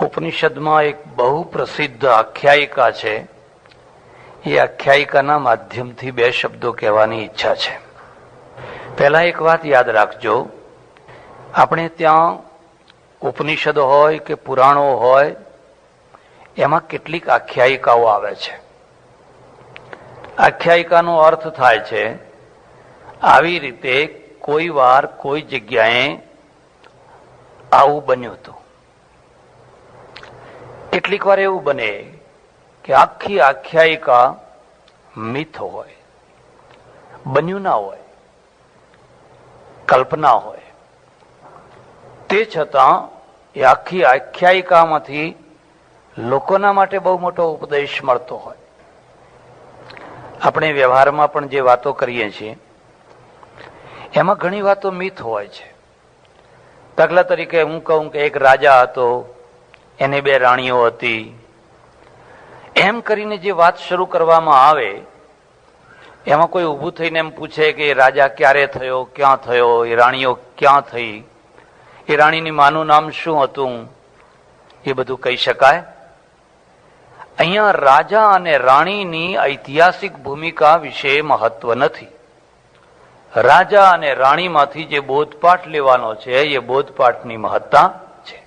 ઉપનિષદમાં એક બહુ પ્રસિદ્ધ આખ્યાયિકા છે. એ આખ્યાયિકાના માધ્યમથી બે શબ્દો કહેવાની ઈચ્છા છે. પહેલા એક વાત યાદ રાખજો, આપણે ત્યાં ઉપનિષદ હોય કે પુરાણો હોય એમાં કેટલીક આખ્યાયિકાઓ આવે છે. આખ્યાયિકાનો અર્થ થાય છે આવી રીતે કોઈ વાર કોઈ જગ્યાએ આવું બન્યું હતું. કેટલીક વાર એવું બને કે આખી આખ્યાયિકા મિથ હોય, બન્યું ના હોય, કલ્પના હોય. તે છતાં એ આખી આખ્યાયિકામાંથી લોકોના માટે બહુ મોટો ઉપદેશ મળતો હોય. આપણે વ્યવહારમાં પણ જે વાતો કરીએ છીએ એમાં ઘણી વાતો મિથ હોય છે. દાખલા તરીકે હું કહું કે એક રાજા હતો, એને 2 રાણીઓ હતી, એમ કરીને જે વાત શરૂ કરવામાં આવે એમાં કોઈ ઊભું થઈને એમ પૂછે કે એ રાજા ક્યારે થયો, ક્યાં થયો, એ રાણીઓ ક્યાં થઈ, એ રાણીની માનું નામ શું હતું, એ બધું કહી શકાય? અહીંયા રાજા અને રાણીની ઐતિહાસિક ભૂમિકા વિશે મહત્વ નથી. રાજા અને રાણીમાંથી જે બોધપાઠ લેવાનો છે એ બોધપાઠની મહત્તા છે.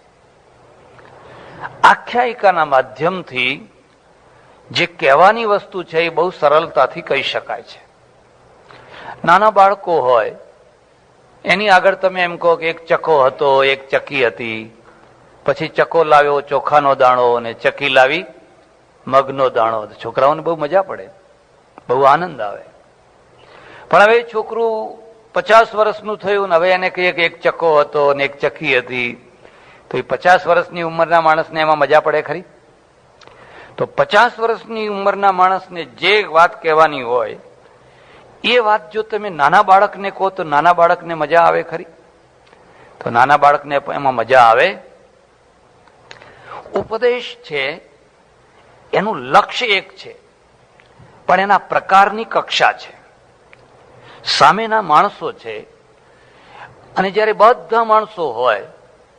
આખ્યાયિકાના માધ્યમથી જે કહેવાની વસ્તુ છે એ બહુ સરળતાથી કહી શકાય છે. નાના બાળકો હોય એની આગળ તમે એમ કહો કે એક ચકો હતો, એક ચકી હતી, પછી ચકો લાવ્યો ચોખાનો દાણો અને ચકી લાવી મગનો દાણો. છોકરાઓને બહુ મજા પડે, બહુ આનંદ આવે. પણ હવે છોકરું 50 વર્ષનું થયું ને હવે એને કહીએ કે એક ચકો હતો અને એક ચકી હતી, તો એ 50 વર્ષની ઉંમરના માણસને એમાં મજા પડે ખરી? તો 50 વર્ષની ઉંમરના માણસને જે વાત કહેવાની હોય એ વાત જો તમે નાના બાળકને કહો તો નાના બાળકને મજા આવે ખરી? તો નાના બાળકને એમાં મજા આવે. ઉપદેશ છે એનું લક્ષ્ય એક છે, પણ એના પ્રકારની કક્ષા છે. સામેના માણસો છે અને જ્યારે બધા માણસો હોય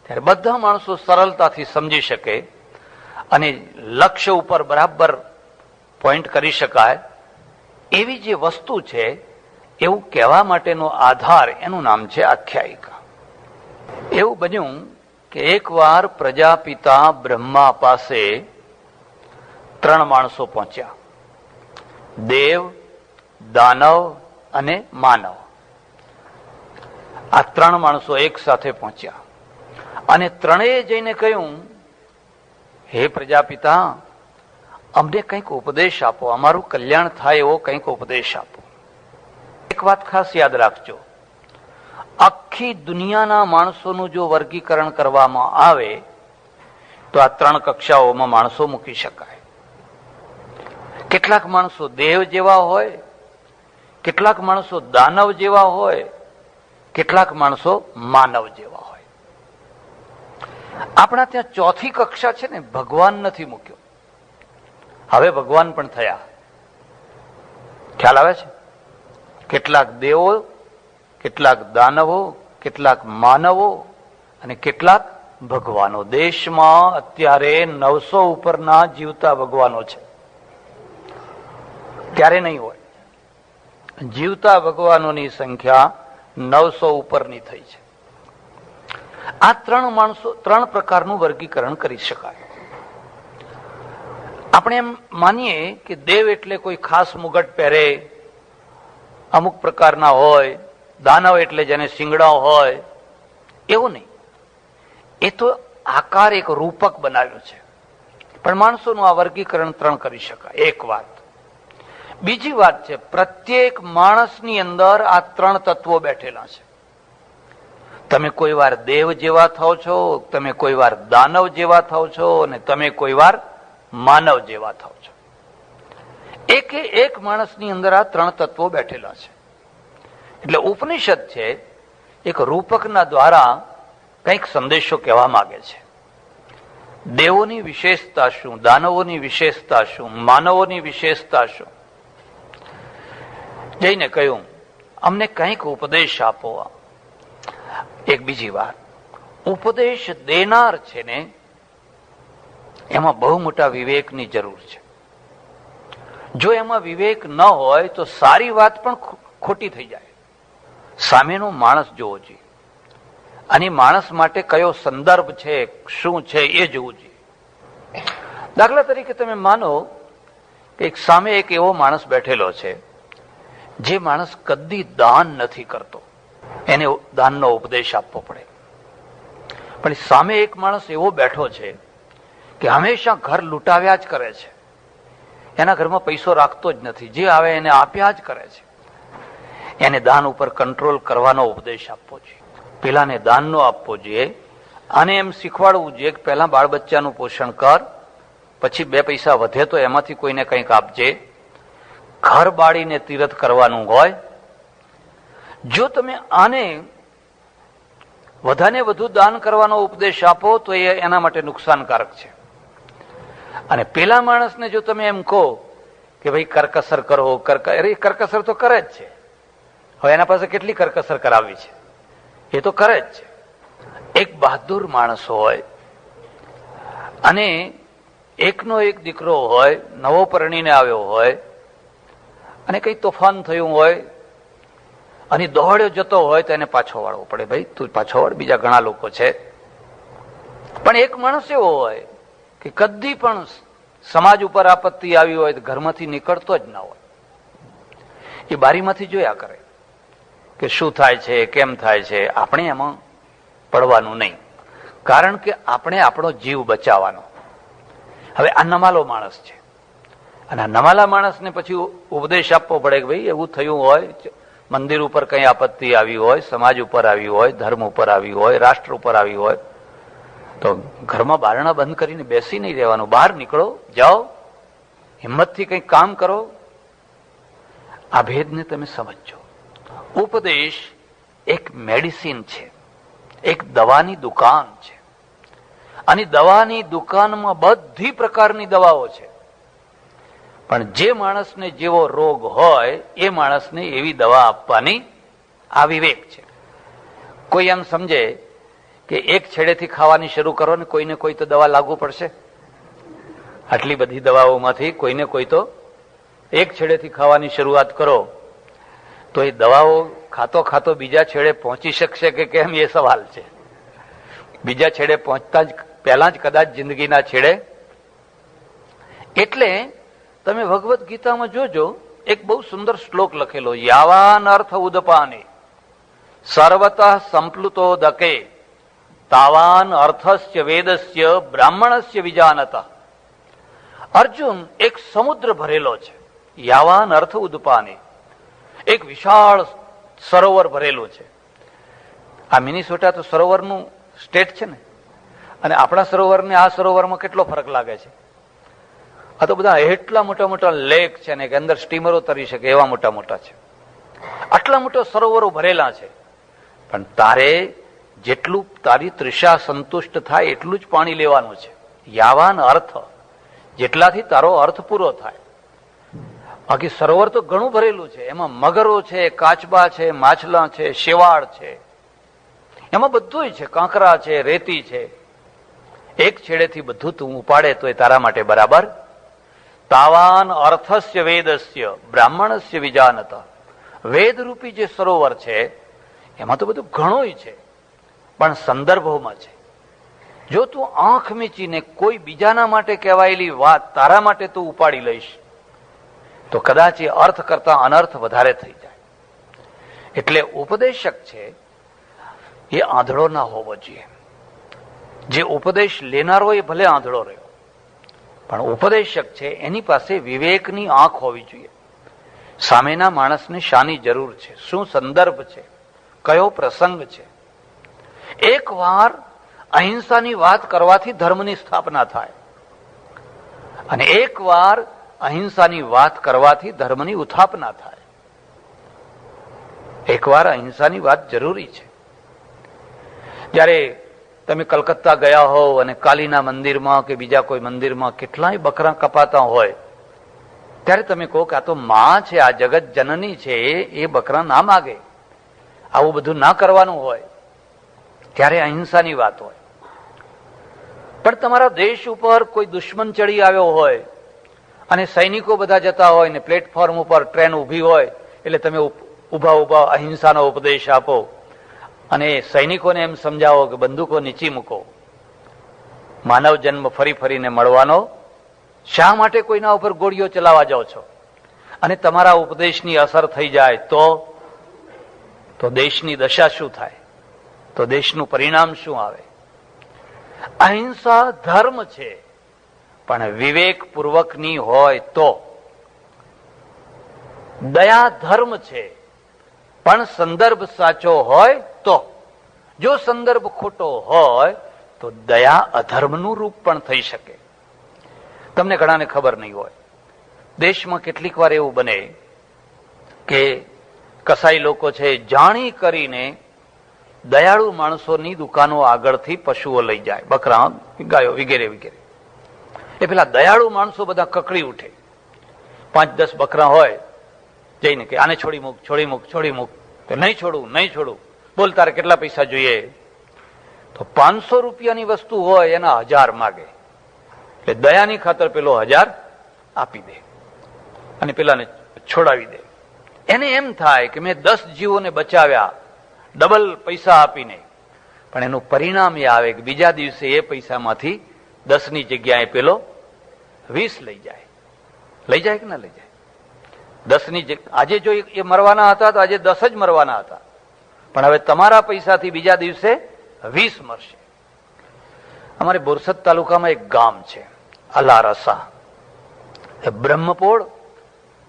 ત્યારે બધા માણસો સરળતાથી સમજી શકે અને લક્ષ્ય ઉપર બરાબર પોઈન્ટ કરી શકાય એવી જે વસ્તુ છે એવું કહેવા માટેનો આધાર, એનું નામ છે આખ્યાયિકા. એવું બન્યું કે એકવાર પ્રજાપિતા બ્રહ્મા પાસે 3 માણસો પહોંચ્યા, દેવ, દાનવ અને માનવ. આ 3 માણસો એક સાથે પહોંચ્યા અને ત્રણેય જઈને કહ્યું, હે પ્રજાપિતા, અમને કંઈક ઉપદેશ આપો, અમારું કલ્યાણ થાય એવો કંઈક ઉપદેશ આપો. એક વાત ખાસ યાદ રાખજો, આખી દુનિયાના માણસોનું જો વર્ગીકરણ કરવામાં આવે તો આ 3 કક્ષાઓમાં માણસો મૂકી શકાય. કેટલાક માણસો દેવ જેવા હોય, કેટલાક માણસો દાનવ જેવા હોય, કેટલાક માણસો માનવ જેવા હોય. આપણા ત્યાં 4થી કક્ષા છે ને, ભગવાન નથી મૂક્યો. હવે ભગવાન પણ થયા, ખ્યાલ આવે છે? કેટલાક દેવો, કેટલાક દાનવો, કેટલાક માનવો અને કેટલાક ભગવાનો. દેશમાં અત્યારે 900 ઉપરના જીવતા ભગવાનો છે. ત્યારે નહીં હોય. જીવતા ભગવાનોની સંખ્યા 900 ઉપરની થઈ છે. આ 3 પ્રકારનું વર્ગીકરણ કરી શકાય. આપણે એમ માનીએ કે દેવ એટલે કોઈ ખાસ મુગટ પહેરે, અમુક પ્રકારના હોય, દાનવ એટલે જેને શિંગડા હોય, એવું નહીં. એ તો આકાર, એક રૂપક બનાવ્યું છે. પણ માણસોનું આ વર્ગીકરણ 3 કરી શકાય. એક વાત. બીજી વાત છે, પ્રત્યેક માણસની અંદર આ 3 તત્વો બેઠેલા છે. તમે કોઈ વાર દેવ જેવા થાવ છો, તમે કોઈ વાર દાનવ જેવા થાવ છો અને તમે કોઈ વાર માનવ જેવા થાવ છો. એક માણસની અંદર આ 3 તત્વો બેઠેલા છે. એટલે ઉપનિષદ છે એક રૂપકના દ્વારા કંઈક સંદેશો કહેવા માંગે છે. દેવોની વિશેષતા શું, દાનવોની વિશેષતા શું, માનવોની વિશેષતા શું. જઈને કહ્યું, અમને કંઈક ઉપદેશ આપો. એક બીજી વાત, ઉપદેશ દેનાર છે ને એમાં બહુ મોટા વિવેકની જરૂર છે. જો એમાં વિવેક ન હોય તો સારી વાત પણ ખોટી થઈ જાય. સામેનો માણસ જોવો જોઈએ, અને માણસ માટે કયો સંદર્ભ છે, શું છે એ જોવું જોઈએ. દાખલા તરીકે તમે માનો કે સામે એક એવો માણસ બેઠેલો છે જે માણસ કદી દાન નથી કરતો, એને દાનનો ઉપદેશ આપવો પડે. પણ સામે એક માણસ એવો બેઠો છે કે હંમેશા ઘર લૂંટાવ્યા જ કરે છે, એના ઘરમાં પૈસો રાખતો જ નથી, જે આવે એને આપ્યા જ કરે છે. એને દાન ઉપર કંટ્રોલ કરવાનો ઉપદેશ આપવો જોઈએ. પેલાને દાનનો આપવો જોઈએ, અને એમ શીખવાડવું જોઈએ કે પહેલા બાળ બચ્ચાનું પોષણ કર, પછી 2 પૈસા વધે તો એમાંથી કોઈને કંઈક આપજે. ઘર બાળીને તીરથ કરવાનું હોય. જો તમે આને વધારે વધુ દાન કરવાનો ઉપદેશ આપો તો એ એના માટે નુકસાનકારક છે. અને પેલા માણસને જો તમે એમ કહો કે ભાઈ કરકસર કરો, અરે કરકસર તો કરે જ છે. હવે એના પાસે કેટલી કરકસર કરાવવી છે, એ તો કરે જ છે. એક બહાદુર માણસ હોય અને એકનો એક દીકરો હોય, નવો પરણીને આવ્યો હોય, અને કઈ તોફાન થયું હોય અને દોડ્યો જતો હોય તો એને પાછો વાળવો પડે. ભાઈ તું પાછો વાળ, બીજા ઘણા લોકો છે. પણ એક માણસ એવો હોય કે કદી પણ સમાજ ઉપર આપત્તિ આવી હોય તો ઘરમાંથી નીકળતો જ ના હોય. એ બારીમાંથી જોયા કરે કે શું થાય છે, કેમ થાય છે. આપણે એમાં પડવાનું નહીં, કારણ કે આપણે આપણો જીવ બચાવવાનો. હવે આ નમાલો માણસ છે, અને આ નમાલા માણસને પછી ઉપદેશ આપવો પડે કે ભાઈ એવું થયું હોય, મંદિર ઉપર કઈ આપત્તિ આવી હોય, સમાજ ઉપર આવી હોય, ધર્મ ઉપર આવી હોય, રાષ્ટ્ર ઉપર આવી હોય, તો ઘરમાં બારણા બંધ કરીને બેસી નહીં રહેવાનું. બહાર નીકળો, જાઓ, હિંમતથી કંઈક કામ કરો. આ ભેદને તમે સમજો. ઉપદેશ એક મેડિસિન છે, એક દવાની દુકાન છે, અને દવાની દુકાનમાં બધી પ્રકારની દવાઓ છે. પણ જે માણસને જેવો રોગ હોય એ માણસને એવી દવા આપવાની આ વિવેક છે. કોઈ એમ સમજે કે એક છેડેથી ખાવાની શરૂ કરો ને કોઈને કોઈ તો દવા લાગુ પડશે. આટલી બધી દવાઓમાંથી કોઈને કોઈ તો એક છેડેથી ખાવાની શરૂઆત કરો તો એ દવાઓ ખાતો ખાતો બીજા છેડે પહોંચી શકશે કે કેમ, એ સવાલ છે. બીજા છેડે પહોંચતા જ પહેલા જ કદાચ જિંદગીના છેડે. એટલે તમે ભગવદ્ ગીતામાં જોજો, એક બહુ સુંદર શ્લોક લખેલો, યાવાન અર્થ ઉદપાને સર્વતઃ સંપ્લુતો દકે તાવાન અર્થસ્ય વેદસ્ય બ્રાહ્મણસ્ય વિજાનત. અર્જુન, એક સમુદ્ર ભરેલો છે, યાવાન અર્થ ઉદપાને, એક વિશાળ સરોવર ભરેલું છે. આ મિનિસોટા તો સરોવરનું સ્ટેટ છે ને, અને આપણા સરોવરને આ સરોવરમાં કેટલો ફરક લાગે છે. આ તો બધા એટલા મોટા મોટા લેક છે ને કે અંદર સ્ટીમરો તરી શકે એવા મોટા મોટા છે. આટલા મોટા સરોવરો ભરેલા છે, પણ તારે જેટલું તારી તૃષા સંતુષ્ટ થાય એટલું જ પાણી લેવાનું છે. યાવાન અર્થ, જેટલાથી તારો અર્થ પૂરો થાય. બાકી સરોવર તો ઘણું ભરેલું છે, એમાં મગરો છે, કાચબા છે, માછલા છે, શેવાળ છે, એમાં બધું છે, કાંકરા છે, રેતી છે. એક છેડેથી બધું તું ઉપાડે તો એ તારા માટે બરાબર. તાવાન અર્થસ્ય વેદસ્ય બ્રાહ્મણસ્ય વિજાનત. વેદરૂપી જે સરોવર છે એમાં તો બધું ઘણું છે, પણ સંદર્ભોમાં છે. જો તું આંખ મીચીને કોઈ બીજાના માટે કહેવાયેલી વાત તારા માટે તું ઉપાડી લઈશ તો કદાચ એ અર્થ કરતા અનર્થ વધારે થઈ જાય. એટલે ઉપદેશક છે એ આંધળો ના હોવો જોઈએ. જે ઉપદેશ લેનારો એ ભલે આંધળો રહ્યો, પણ ઉપદેશક છે એની પાસે વિવેકની આંખ હોવી જોઈએ. સામેના માણસને શાની જરૂર છે, શું સંદર્ભ છે, કયો પ્રસંગ છે. એક વાર અહિંસાની વાત કરવાથી ધર્મની સ્થાપના થાય, અને એક વાર અહિંસાની વાત કરવાથી ધર્મની ઉત્થાપના થાય. એકવાર અહિંસાની વાત જરૂરી છે. જ્યારે તમે કલકત્તા ગયા હોવ અને કાલીના મંદિરમાં કે બીજા કોઈ મંદિરમાં કેટલાય બકરા કપાતા હોય, ત્યારે તમે કહો કે આ તો માં છે, આ જગત જનની છે, એ બકરા ના માગે, આવું બધું ના કરવાનું હોય. ત્યારે અહિંસાની વાત હોય. પણ તમારા દેશ ઉપર કોઈ દુશ્મન ચડી આવ્યો હોય અને સૈનિકો બધા જતા હોય ને પ્લેટફોર્મ ઉપર ટ્રેન ઊભી હોય, એટલે તમે ઊભા ઊભા અહિંસાનો ઉપદેશ આપો અને સૈનિકોને એમ સમજાવો કે બંદૂકો નીચી મૂકો, માનવ જન્મ ફરી ફરીને મળવાનો, શા માટે કોઈના ઉપર ગોળીઓ ચલાવવા જાઓ છો? અને તમારા ઉપદેશની અસર થઈ જાય તો દેશની દશા શું થાય? તો દેશનું પરિણામ શું આવે? અહિંસા ધર્મ છે, પણ વિવેકપૂર્વકની હોય તો. દયા ધર્મ છે, પણ સંદર્ભ સાચો હોય તો. જો સંદર્ભ ખોટો હોય તો દયા અધર્મનું રૂપ પણ થઈ શકે. તમને ઘણાને ખબર નહીં હોય, દેશમાં કેટલીક વાર એવું બને કે કસાઈ લોકો છે જાણી કરીને દયાળુ માણસોની દુકાનો આગળથી પશુઓ લઈ જાય, બકરા, ગાયો વગેરે વગેરે. એ પેલા દયાળુ માણસો બધા કકડી ઉઠે. 5-10 બકરા હોય, જઈને કે આને છોડી મૂક, છોડી મૂક, છોડી મૂક. તો નહીં છોડું, નહીં છોડું. બોલ તારે કેટલા પૈસા જોઈએ? તો 500 રૂપિયાની વસ્તુ હોય એના 1000 માગે. એટલે દયાની ખાતર પેલો 1000 આપી દે અને પેલાને છોડાવી દે. એને એમ થાય કે મેં 10 જીવોને બચાવ્યા ડબલ પૈસા આપીને. પણ એનું પરિણામ એ આવે કે બીજા દિવસે એ પૈસામાંથી 10ની જગ્યાએ પેલો 20 લઈ જાય. લઈ જાય કે ના લઈ જાય? 10ની આજે જો એ મરવાના હતા તો આજે 10 જ મરવાના હતા, પણ હવે તમારા પૈસાથી બીજા દિવસે 20 મરશે. અમારે બોરસદ તાલુકામાં એક ગામ છે અલારસા, બ્રહ્મપોળ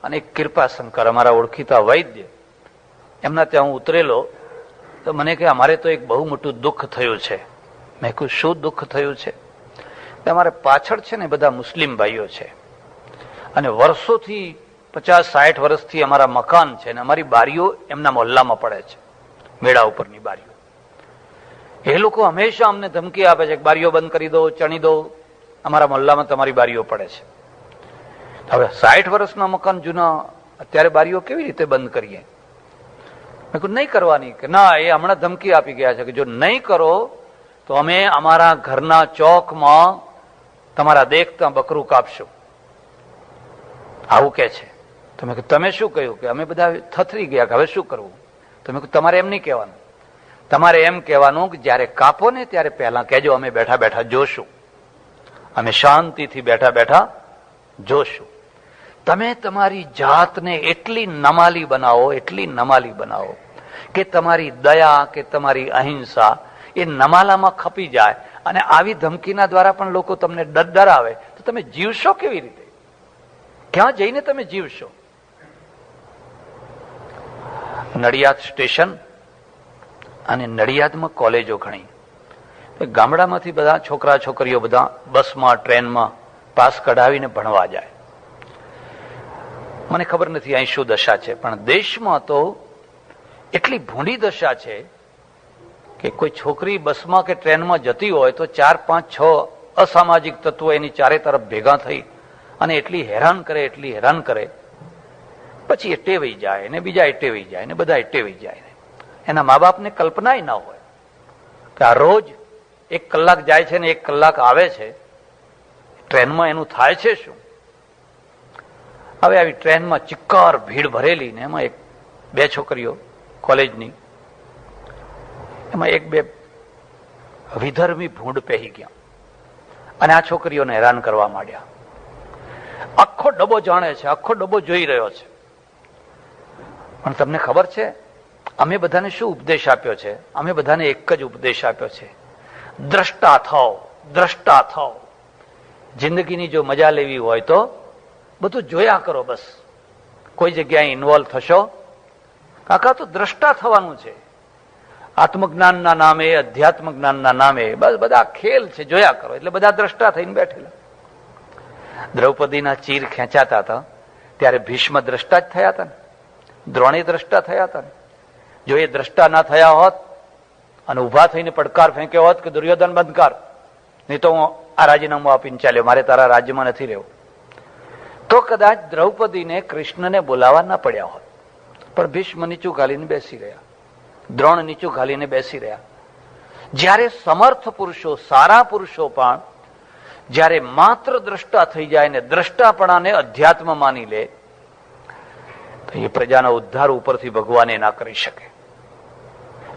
અને કૃપાશંકર, અમારા ઓળખીતા વૈદ્ય, એમના ત્યાં હું ઉતરેલો તો મને કે અમારે તો એક બહુ મોટું દુઃખ થયું છે. મેં કહ્યું શું દુઃખ થયું છે? અમારે પાછળ છે ને બધા મુસ્લિમ ભાઈઓ છે અને વર્ષોથી 50-60 વર્ષથી અમારા મકાન છે ને અમારી બારીઓ એમના મોહલ્લામાં પડે છે, મેળા ઉપરની બારીઓ. એ લોકો હંમેશા અમને ધમકી આપે છે કે બારીઓ બંધ કરી દો, ચણી દો, અમારા મોહલ્લામાં તમારી બારીઓ પડે છે. હવે 60 વર્ષના મકાન જૂના, અત્યારે બારીઓ કેવી રીતે બંધ કરીએ? મેં કહ્યું નહીં કરવાની. કે ના, એ હમણાં ધમકી આપી ગયા છે કે જો નહીં કરો તો અમે અમારા ઘરના ચોકમાં તમારા દેખતા બકરું કાપશું. આવું કે છે. તો મેં કહ્યું તમે શું કહ્યું? કે અમે બધા થથરી ગયા કે હવે શું કરવું? તો મેં કહ્યું તમારે એમ નહીં કહેવાનું, તમારે એમ કહેવાનું કે જયારે કાપો ને ત્યારે પહેલા કહેજો અમે બેઠા બેઠા જોશું, અમે શાંતિથી બેઠા બેઠા જોશું. તમે તમારી જાતને એટલી નમાલી બનાવો, એટલી નમાલી બનાવો કે તમારી દયા કે તમારી અહિંસા એ નમાલામાં ખપી જાય. અને આવી ધમકીના દ્વારા પણ લોકો તમને ડરાવે તો તમે જીવશો કેવી રીતે? ક્યાં જઈને તમે જીવશો? નડિયાદ સ્ટેશન અને નડિયાદમાં કોલેજો ઘણી, ગામડામાંથી બધા છોકરા છોકરીઓ બધા બસમાં ટ્રેનમાં પાસ કઢાવીને ભણવા જાય. મને ખબર નથી અહીં શું દશા છે, પણ દેશમાં તો એટલી ભૂંડી દશા છે કે કોઈ છોકરી બસમાં કે ટ્રેનમાં જતી હોય તો 4-5-6 અસામાજિક તત્વો એની ચારે તરફ ભેગા થઈ અને એટલી હેરાન કરે, એટલી હેરાન કરે. પછી એ ટેવાઈ જાય ને બીજા એ ટેવાઈ જાય ને બધા એ ટેવાઈ જાય. એના મા બાપને કલ્પનાય ના હોય કે આ રોજ 1 કલાક જાય છે ને 1 કલાક આવે છે, ટ્રેનમાં એનું થાય છે શું? હવે આવી ટ્રેનમાં ચિક્કાર ભીડ ભરેલી ને એમાં 1-2 છોકરીઓ કોલેજની, એમાં 1-2 વિધર્મી ભૂંડ પહેરી ગયા અને આ છોકરીઓને હેરાન કરવા માંડ્યા. આખો ડબ્બો જાણે છે, આખો ડબ્બો જોઈ રહ્યો છે. પણ તમને ખબર છે અમે બધાને શું ઉપદેશ આપ્યો છે? અમે બધાને એક જ ઉપદેશ આપ્યો છે, દ્રષ્ટા થાઓ, દ્રષ્ટા થાઓ. જિંદગીની જો મજા લેવી હોય તો બધું જોયા કરો. બસ કોઈ જગ્યાએ ઇન્વોલ્વ થશો કાકા તો દ્રષ્ટા થવાનું છે. આત્મજ્ઞાનના નામે, અધ્યાત્મ જ્ઞાનના નામે બસ બધા ખેલ છે, જોયા કરો. એટલે બધા દ્રષ્ટા થઈને બેઠેલા. દ્રૌપદીના ચીર ખેંચાતા હતા ત્યારે ભીષ્મ દ્રષ્ટા જ થયા હતા ને, દ્રોણે દ્રષ્ટા થયા હતા ને. જો એ દ્રષ્ટા ના થયા હોત અને ઉભા થઈને પડકાર ફેંક્યો હોત કે દુર્યોધન બંધ કર, નહીં તો હું આ રાજીનામું આપીને ચાલ્યો, મારે તારા રાજ્યમાં નથી રહેવું, તો કદાચ દ્રૌપદીને કૃષ્ણને બોલાવા ના પડ્યા હોત. પણ ભીષ્મ નીચું ઘાલીને બેસી રહ્યા, દ્રોણ નીચું ઘાલીને બેસી રહ્યા. જ્યારે સમર્થ પુરુષો, સારા પુરુષો પણ જ્યારે માત્ર દ્રષ્ટા થઈ જાય ને દ્રષ્ટાપણાને અધ્યાત્મ માની લે તો એ પ્રજાના ઉદ્ધાર ઉપરથી ભગવાન ના કરી શકે.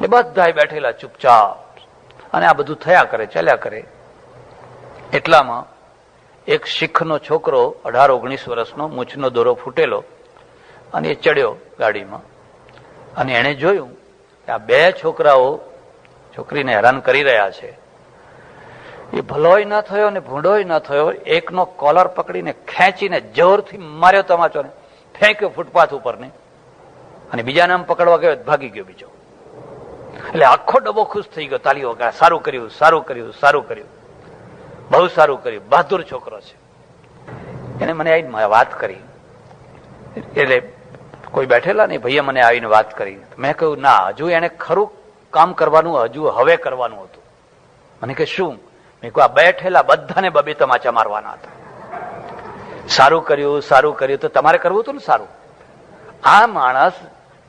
એ બધા બેઠેલા ચૂપચાપ અને આ બધું થયા કરે, ચાલ્યા કરે. એટલામાં એક શીખનો છોકરો 18-19 વર્ષનો, મૂછનો દોરો ફૂટેલો, અને એ ચડ્યો ગાડીમાં અને એને જોયું કે આ બે છોકરાઓ છોકરીને હેરાન કરી રહ્યા છે. એ ભલોય ન થયો ને ભૂંડોય ન થયો, એકનો કોલર પકડીને ખેંચીને જોરથી માર્યો તમાચો ને ફેંક્યો ફૂટપાથ ઉપર ને, અને બીજાને આમ પકડવા ગયો, ભાગી ગયો બીજો. એટલે આખો ડબ્બો ખુશ થઈ ગયો, તાલીઓ વગાડ્યા, સારું કર્યું, સારું કર્યું, સારું કર્યું, બહુ સારું કર્યું, બહાદુર છોકરો છે. એને મને આવીને વાત કરી, એટલે કોઈ બેઠેલા નહીં, ભાઈએ મને આવીને વાત કરી. મેં કહ્યું ના, હજુ એને ખરું કામ કરવાનું, હજુ હવે કરવાનું હતું. મને કે શું? મેં કહ્યું આ બેઠેલા બધાને બબે તમાચા મારવાના હતા. સારું કર્યું, સારું કર્યું, તો તમારે કરવું હતું ને સારું. આ માણસ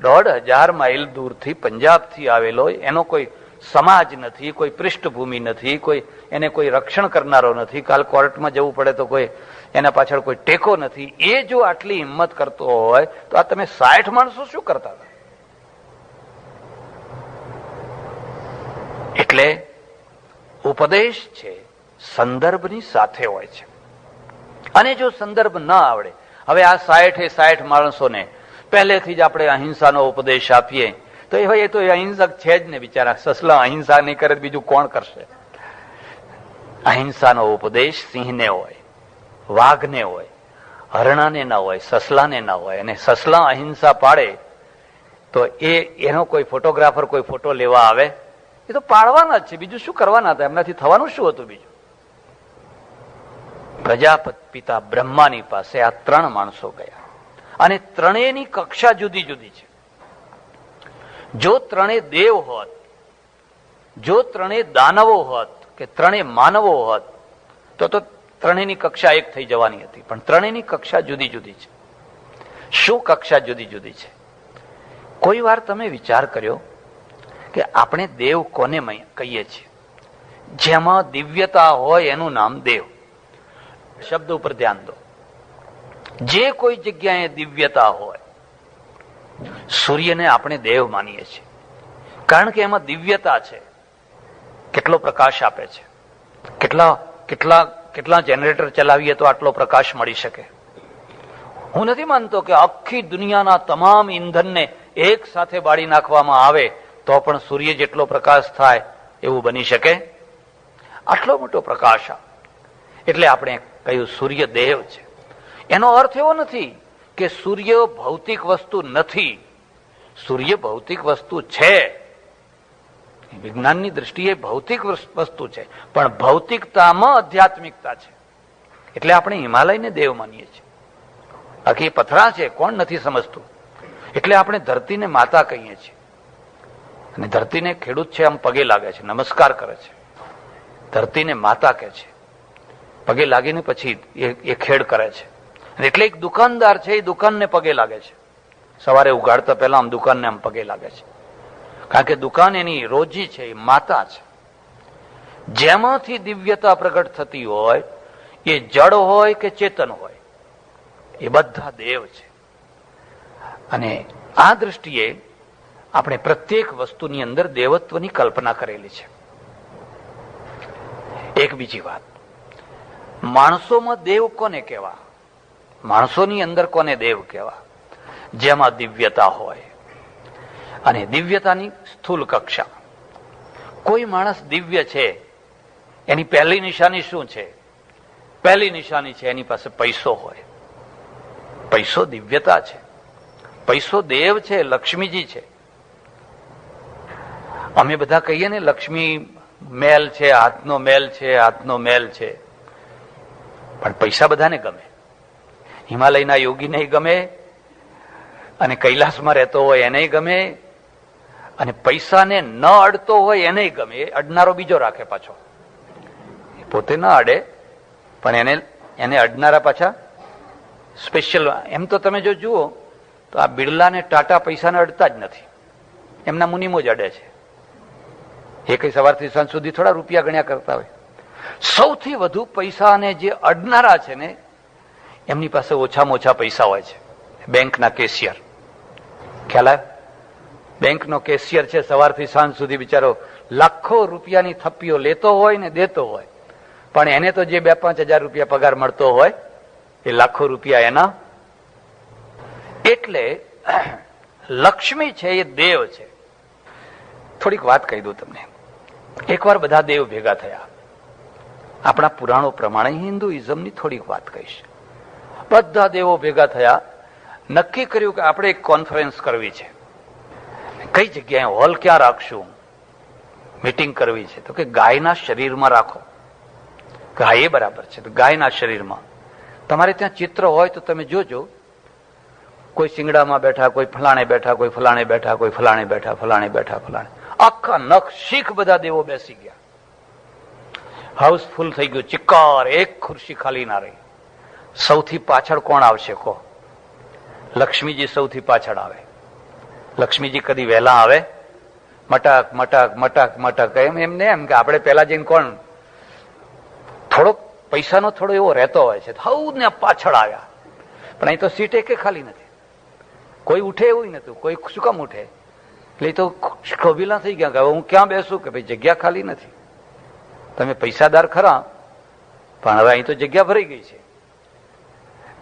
1,500 માઇલ દૂરથી પંજાબથી આવેલો, એનો કોઈ સમાજ નથી, કોઈ પૃષ્ઠભૂમિ નથી, એને કોઈ રક્ષણ કરનારો નથી, કાલ કોર્ટમાં જવું પડે તો કોઈ એના પાછળ કોઈ ટેકો નથી. એ જો આટલી હિંમત કરતો હોય તો આ તમે 60 માણસો શું કરતા હતા? એટલે ઉપદેશ છે સંદર્ભની સાથે હોય છે. અને જો સંદર્ભ ન આવડે, હવે આ 60 માણસોને પહેલેથી જ આપણે અહિંસાનો ઉપદેશ આપીએ તો એ તો અહિંસક છે જ ને બિચારા. સસલા અહિંસા નહીં કરે બીજું કોણ કરશે? અહિંસાનો ઉપદેશ સિંહને હોય, વાઘને હોય, હરણાને ના હોય, સસલાને ના હોય. અને સસલા અહિંસા પાડે તો એનો કોઈ ફોટોગ્રાફર કોઈ ફોટો લેવા આવે? એ તો પાડવાના જ છે, બીજું શું કરવાના હતા? એમનાથી થવાનું શું હતું બીજું? પ્રજાપતિ પિતા બ્રહ્માની પાસે આ 3 માણસો ગયા, અને ત્રણેયની કક્ષા જુદી જુદી છે. જો ત્રણેય દેવ હોત, જો ત્રણેય દાનવો હોત કે ત્રણેય માનવો હોત તો ત્રણેયની કક્ષા એક થઈ જવાની હતી. પણ ત્રણેયની કક્ષા જુદી જુદી છે. શું કક્ષા જુદી જુદી છે? કોઈ વાર તમે વિચાર કર્યો કે આપણે દેવ કોને કહીએ છીએ? જેમાં દિવ્યતા હોય એનું નામ દેવ. શબ્દ ઉપર ધ્યાન દો. જે કોઈ જગ્યાએ દિવ્યતા હોય, સૂર્યને આપણે દેવ માનીએ છીએ કારણ કે એમાં દિવ્યતા છે. કેટલો પ્રકાશ આપે છે, કેટલા જેનરેટર ચલાવીએ તો આટલો પ્રકાશ મળી શકે. હું નથી માનતો કે આખી દુનિયાના તમામ ઈંધણને એક સાથે બાળી નાખવામાં આવે તો પણ સૂર્ય જેટલો પ્રકાશ થાય એવું બની શકે? આટલો મોટો પ્રકાશ. એટલે આપણે કહ્યું સૂર્ય દેવ છે. એનો અર્થ એવો નથી કે સૂર્ય ભૌતિક વસ્તુ નથી. સૂર્ય ભૌતિક વસ્તુ છે, વિજ્ઞાનની દ્રષ્ટિએ ભૌતિક વસ્તુ છે, પણ ભૌતિકતામાં આધ્યાત્મિકતા છે. એટલે આપણે હિમાલયને દેવ માનીએ છીએ. બાકી એ પથરા છે, કોણ નથી સમજતું? એટલે આપણે ધરતીને માતા કહીએ છીએ. અને ધરતીને ખેડૂત છે આમ પગે લાગે છે, નમસ્કાર કરે છે, ધરતીને માતા કહે છે, પગે લાગીને પછી એ ખેડ કરે છે. એટલે એક દુકાનદાર છે, એ દુકાનને પગે લાગે છે. સવારે ઉગાડતા પહેલા આમ દુકાનને આમ પગે લાગે છે, કારણ કે દુકાન એની રોજી છે, એ માતા છે. જેમાંથી દિવ્યતા પ્રગટ થતી હોય, એ જડ હોય કે ચેતન હોય, એ બધા દેવ છે. અને આ દ્રષ્ટિએ આપણે પ્રત્યેક વસ્તુની અંદર દેવત્વની કલ્પના કરેલી છે. એક બીજી વાત, માણસોમાં દેવ કોને કહેવા? માણસોની અંદર કોને દેવ કહેવા? જેમાં દિવ્યતા હોય. અને દિવ્યતાની સ્થૂલ કક્ષા. કોઈ માણસ દિવ્ય છે, એની પહેલી નિશાની શું છે? પહેલી નિશાની છે એની પાસે પૈસો હોય. પૈસો દિવ્યતા છે, પૈસો દેવ છે, લક્ષ્મીજી છે. અમે બધા કહીએ ને લક્ષ્મી મેલ છે, હાથનો મેલ છે, હાથનો મેલ છે, પણ પૈસા બધાને ગમે. હિમાલયના યોગીને ગમે, અને કૈલાસમાં રહેતો હોય એને ગમે, અને પૈસાને ન અડતો હોય એને ગમે. અડનારો બીજો રાખે પાછો, પોતે ન અડે પણ એને અડનારા પાછા સ્પેશિયલ. એમ તો તમે જો જુઓ તો આ બિરલા ને ટાટા પૈસાને અડતા જ નથી, એમના મુનિમો જ અડે છે. એ કઈ સવારથી સાંજ સુધી થોડા રૂપિયા ગણ્યા કરતા હોય. સૌથી વધુ પૈસાને જે અડનારા છે ને એમની પાસે ઓછામાં ઓછા પૈસા હોય છે. બેંકના કેશિયર, ખ્યાલ આવે? બેંકનો કેશિયર છે, સવારથી સાંજ સુધી બિચારો લાખો રૂપિયાની થપ્પીઓ લેતો હોય ને દેતો હોય, પણ એને તો જે 2-5 હજાર રૂપિયા પગાર મળતો હોય એ લાખો રૂપિયા એના. એટલે લક્ષ્મી છે એ દેવ છે. થોડીક વાત કહી દઉં તમને. એકવાર બધા દેવ ભેગા થયા. આપણા પુરાણો પ્રમાણે હિન્દુઇઝમની થોડીક વાત કહીશ. બધા દેવો ભેગા થયા, નક્કી કર્યું કે આપણે એક કોન્ફરન્સ કરવી છે. કઈ જગ્યાએ, હોલ ક્યાં રાખશું? મીટિંગ કરવી છે. તો કે ગાયના શરીરમાં રાખો. ગાય એ બરાબર છે, તો ગાયના શરીરમાં. તમારે ત્યાં ચિત્ર હોય તો તમે જોજો, કોઈ શિંગડામાં બેઠા, કોઈ ફલાણે બેઠા, કોઈ ફલાણે બેઠા, કોઈ ફલાણે બેઠા, ફલાણે બેઠા, ફલાણે. આખા નખ શીખ બધા દેવો બેસી ગયા. હાઉસ ફૂલ થઈ ગયું, ચિક્કાર, એક ખુરશી ખાલી ના રહી. સૌથી પાછળ કોણ આવશે કહો? લક્ષ્મીજી સૌથી પાછળ આવે. લક્ષ્મીજી કદી વહેલા આવે? મટક મટક મટક મટક. એમને એમ કે આપણે પેલા જઈને કોણ, થોડોક પૈસાનો થોડો એવો રહેતો હોય છે, ને પાછળ આવ્યા. પણ અહીં તો સીટ એકે ખાલી નથી, કોઈ ઉઠે એવું નતું. કોઈ શું કામ ઉઠે? એટલે તો કબીલા થઈ ગયા કે હવે હું ક્યાં બેસું, કે ભાઈ જગ્યા ખાલી નથી. તમે પૈસાદાર ખરા, પણ હવે અહીં તો જગ્યા ભરાઈ ગઈ છે.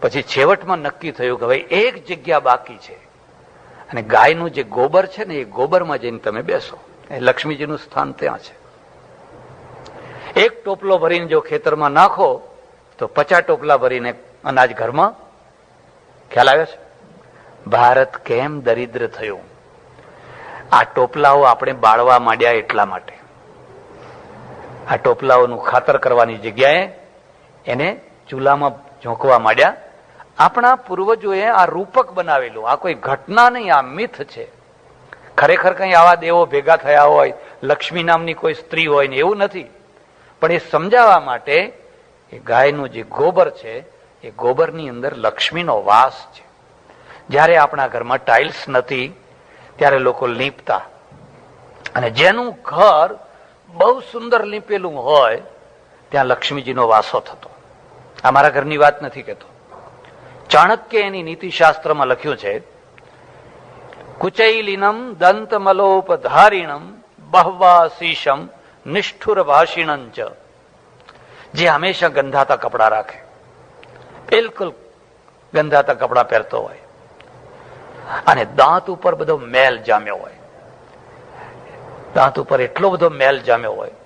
પછી છેવટમાં નક્કી થયું કે ભાઈ એક જગ્યા બાકી છે, અને ગાયનું જે ગોબર છે ને એ ગોબરમાં જઈને તમે બેસો. એ લક્ષ્મીજીનું સ્થાન ત્યાં છે. એક ટોપલો ભરીને જો ખેતરમાં નાખો તો 50 ટોપલા ભરીને અનાજ ઘરમાં. ખ્યાલ આવે છે? ભારત કેમ દરિદ્ર થયું? આ ટોપલાઓ આપણે બાળવા માંડ્યા એટલા માટે. આ ટોપલાઓનું ખાતર કરવાની જગ્યાએ એને ચૂલામાં ઝોંકવા માંડ્યા. આપણા પૂર્વજોએ આ રૂપક બનાવેલું. આ કોઈ ઘટના નહીં, આ મિથ છે. ખરેખર કઈ આવા દેવો ભેગા થયા હોય, લક્ષ્મી નામની કોઈ સ્ત્રી હોય ને એવું નથી. પણ એ સમજાવવા માટે એ ગાયનું જે ગોબર છે એ ગોબરની અંદર લક્ષ્મીનો વાસ છે. જ્યારે આપણા ઘરમાં ટાઇલ્સ નથી ત્યારે લોકો લીપતા, અને જેનું ઘર બહુ સુંદર લીપેલું હોય ત્યાં લક્ષ્મીજીનો વાસો થતો. આ મારા ઘરની વાત નથી કહેતો. ચાણક્ય એની નીતિશાસ્ત્રમાં લખ્યું છે, કુચૈલિનમ દંતમલોપધારિણમ બહવા શીશમ નિષ્ઠુર ભાષિણં ચ. જે હંમેશા ગંધાતા કપડા રાખે, બિલકુલ ગંધાતા કપડા પહેરતો હોય, અને દાંત ઉપર બધો મેલ જામ્યો હોય, દાંત ઉપર એટલો બધો મેલ જામ્યો હોય.